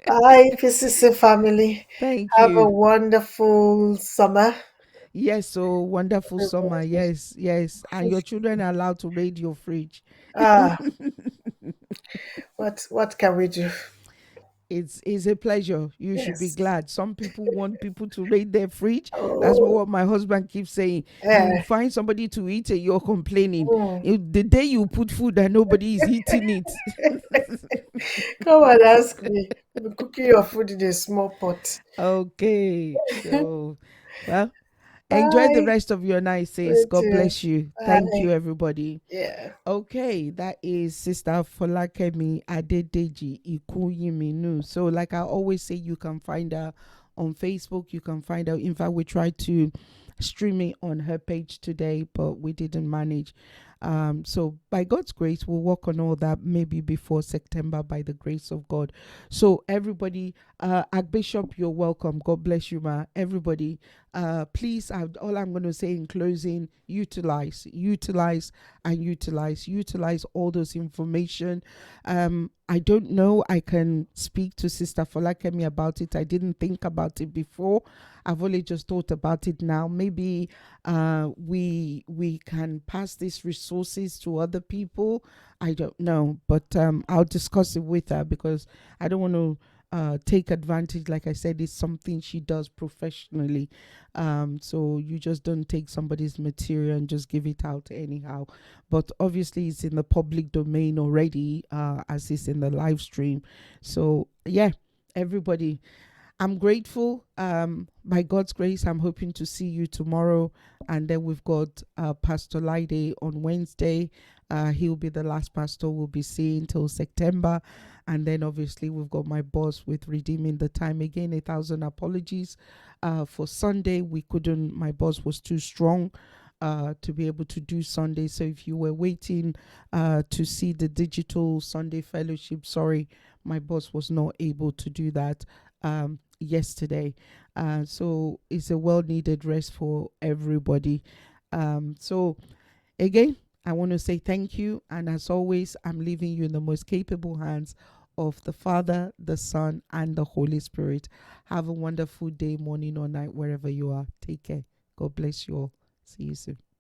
D: Bye, PCC family.
C: Thank
D: Have a
C: you.
D: wonderful summer.
C: Yes, so wonderful summer.
D: Everybody.
C: Yes, yes. And your children are allowed to raid your fridge.
D: Ah, what can we do?
C: It's a pleasure. You should be
D: Yes.
C: glad. Some people want people to raid their fridge. That's
D: Oh,
C: what my husband keeps saying. You
D: eh.
C: find somebody to eat it, you're complaining.
D: Mm.
C: The day you put food and nobody is eating it.
D: Come and ask me. I'll be cooking your food in a small pot.
C: Okay. So, well, enjoy the
D: Bye.
C: rest of your night, sis.
D: You
C: God
D: too.
C: bless you. Thank
D: Bye.
C: you, everybody.
D: Yeah.
C: Okay, that is Sister Folakemi Adedeji Ikuyiminu. So, like I always say, you can find her on Facebook. You can find her. In fact, we try to stream it on her page today, but we didn't manage. So by God's grace, we'll work on all that maybe before September by the grace of God. So everybody, Archbishop, you're welcome. God bless you, ma. Everybody, please, all I'm going to say in closing, utilize all those information. I don't know, I can speak to Sister Folakemi about it. I didn't think about it before. I've only just thought about it now. Maybe we can pass these resources to other people. I don't know, but I'll discuss it with her, because I don't want to take advantage. Like I said, it's something she does professionally. So you just don't take somebody's material and just give it out anyhow. But obviously it's in the public domain already, as it's in the live stream. So yeah, everybody, I'm grateful. By God's grace, I'm hoping to see you tomorrow. And then we've got Pastor Lide on Wednesday. He'll be the last pastor we'll be seeing till September. And then obviously we've got my boss with Redeeming the Time. Again, 1,000 apologies. For Sunday, we couldn't, my boss was too strong to be able to do Sunday. So if you were waiting to see the digital Sunday fellowship, sorry, my boss was not able to do that yesterday. So it's a well-needed rest for everybody. So again, I want to say thank you. And as always, I'm leaving you in the most capable hands of the Father, the Son, and the Holy Spirit. Have a wonderful day, morning or night, wherever you are. Take care. God bless you all. See you soon.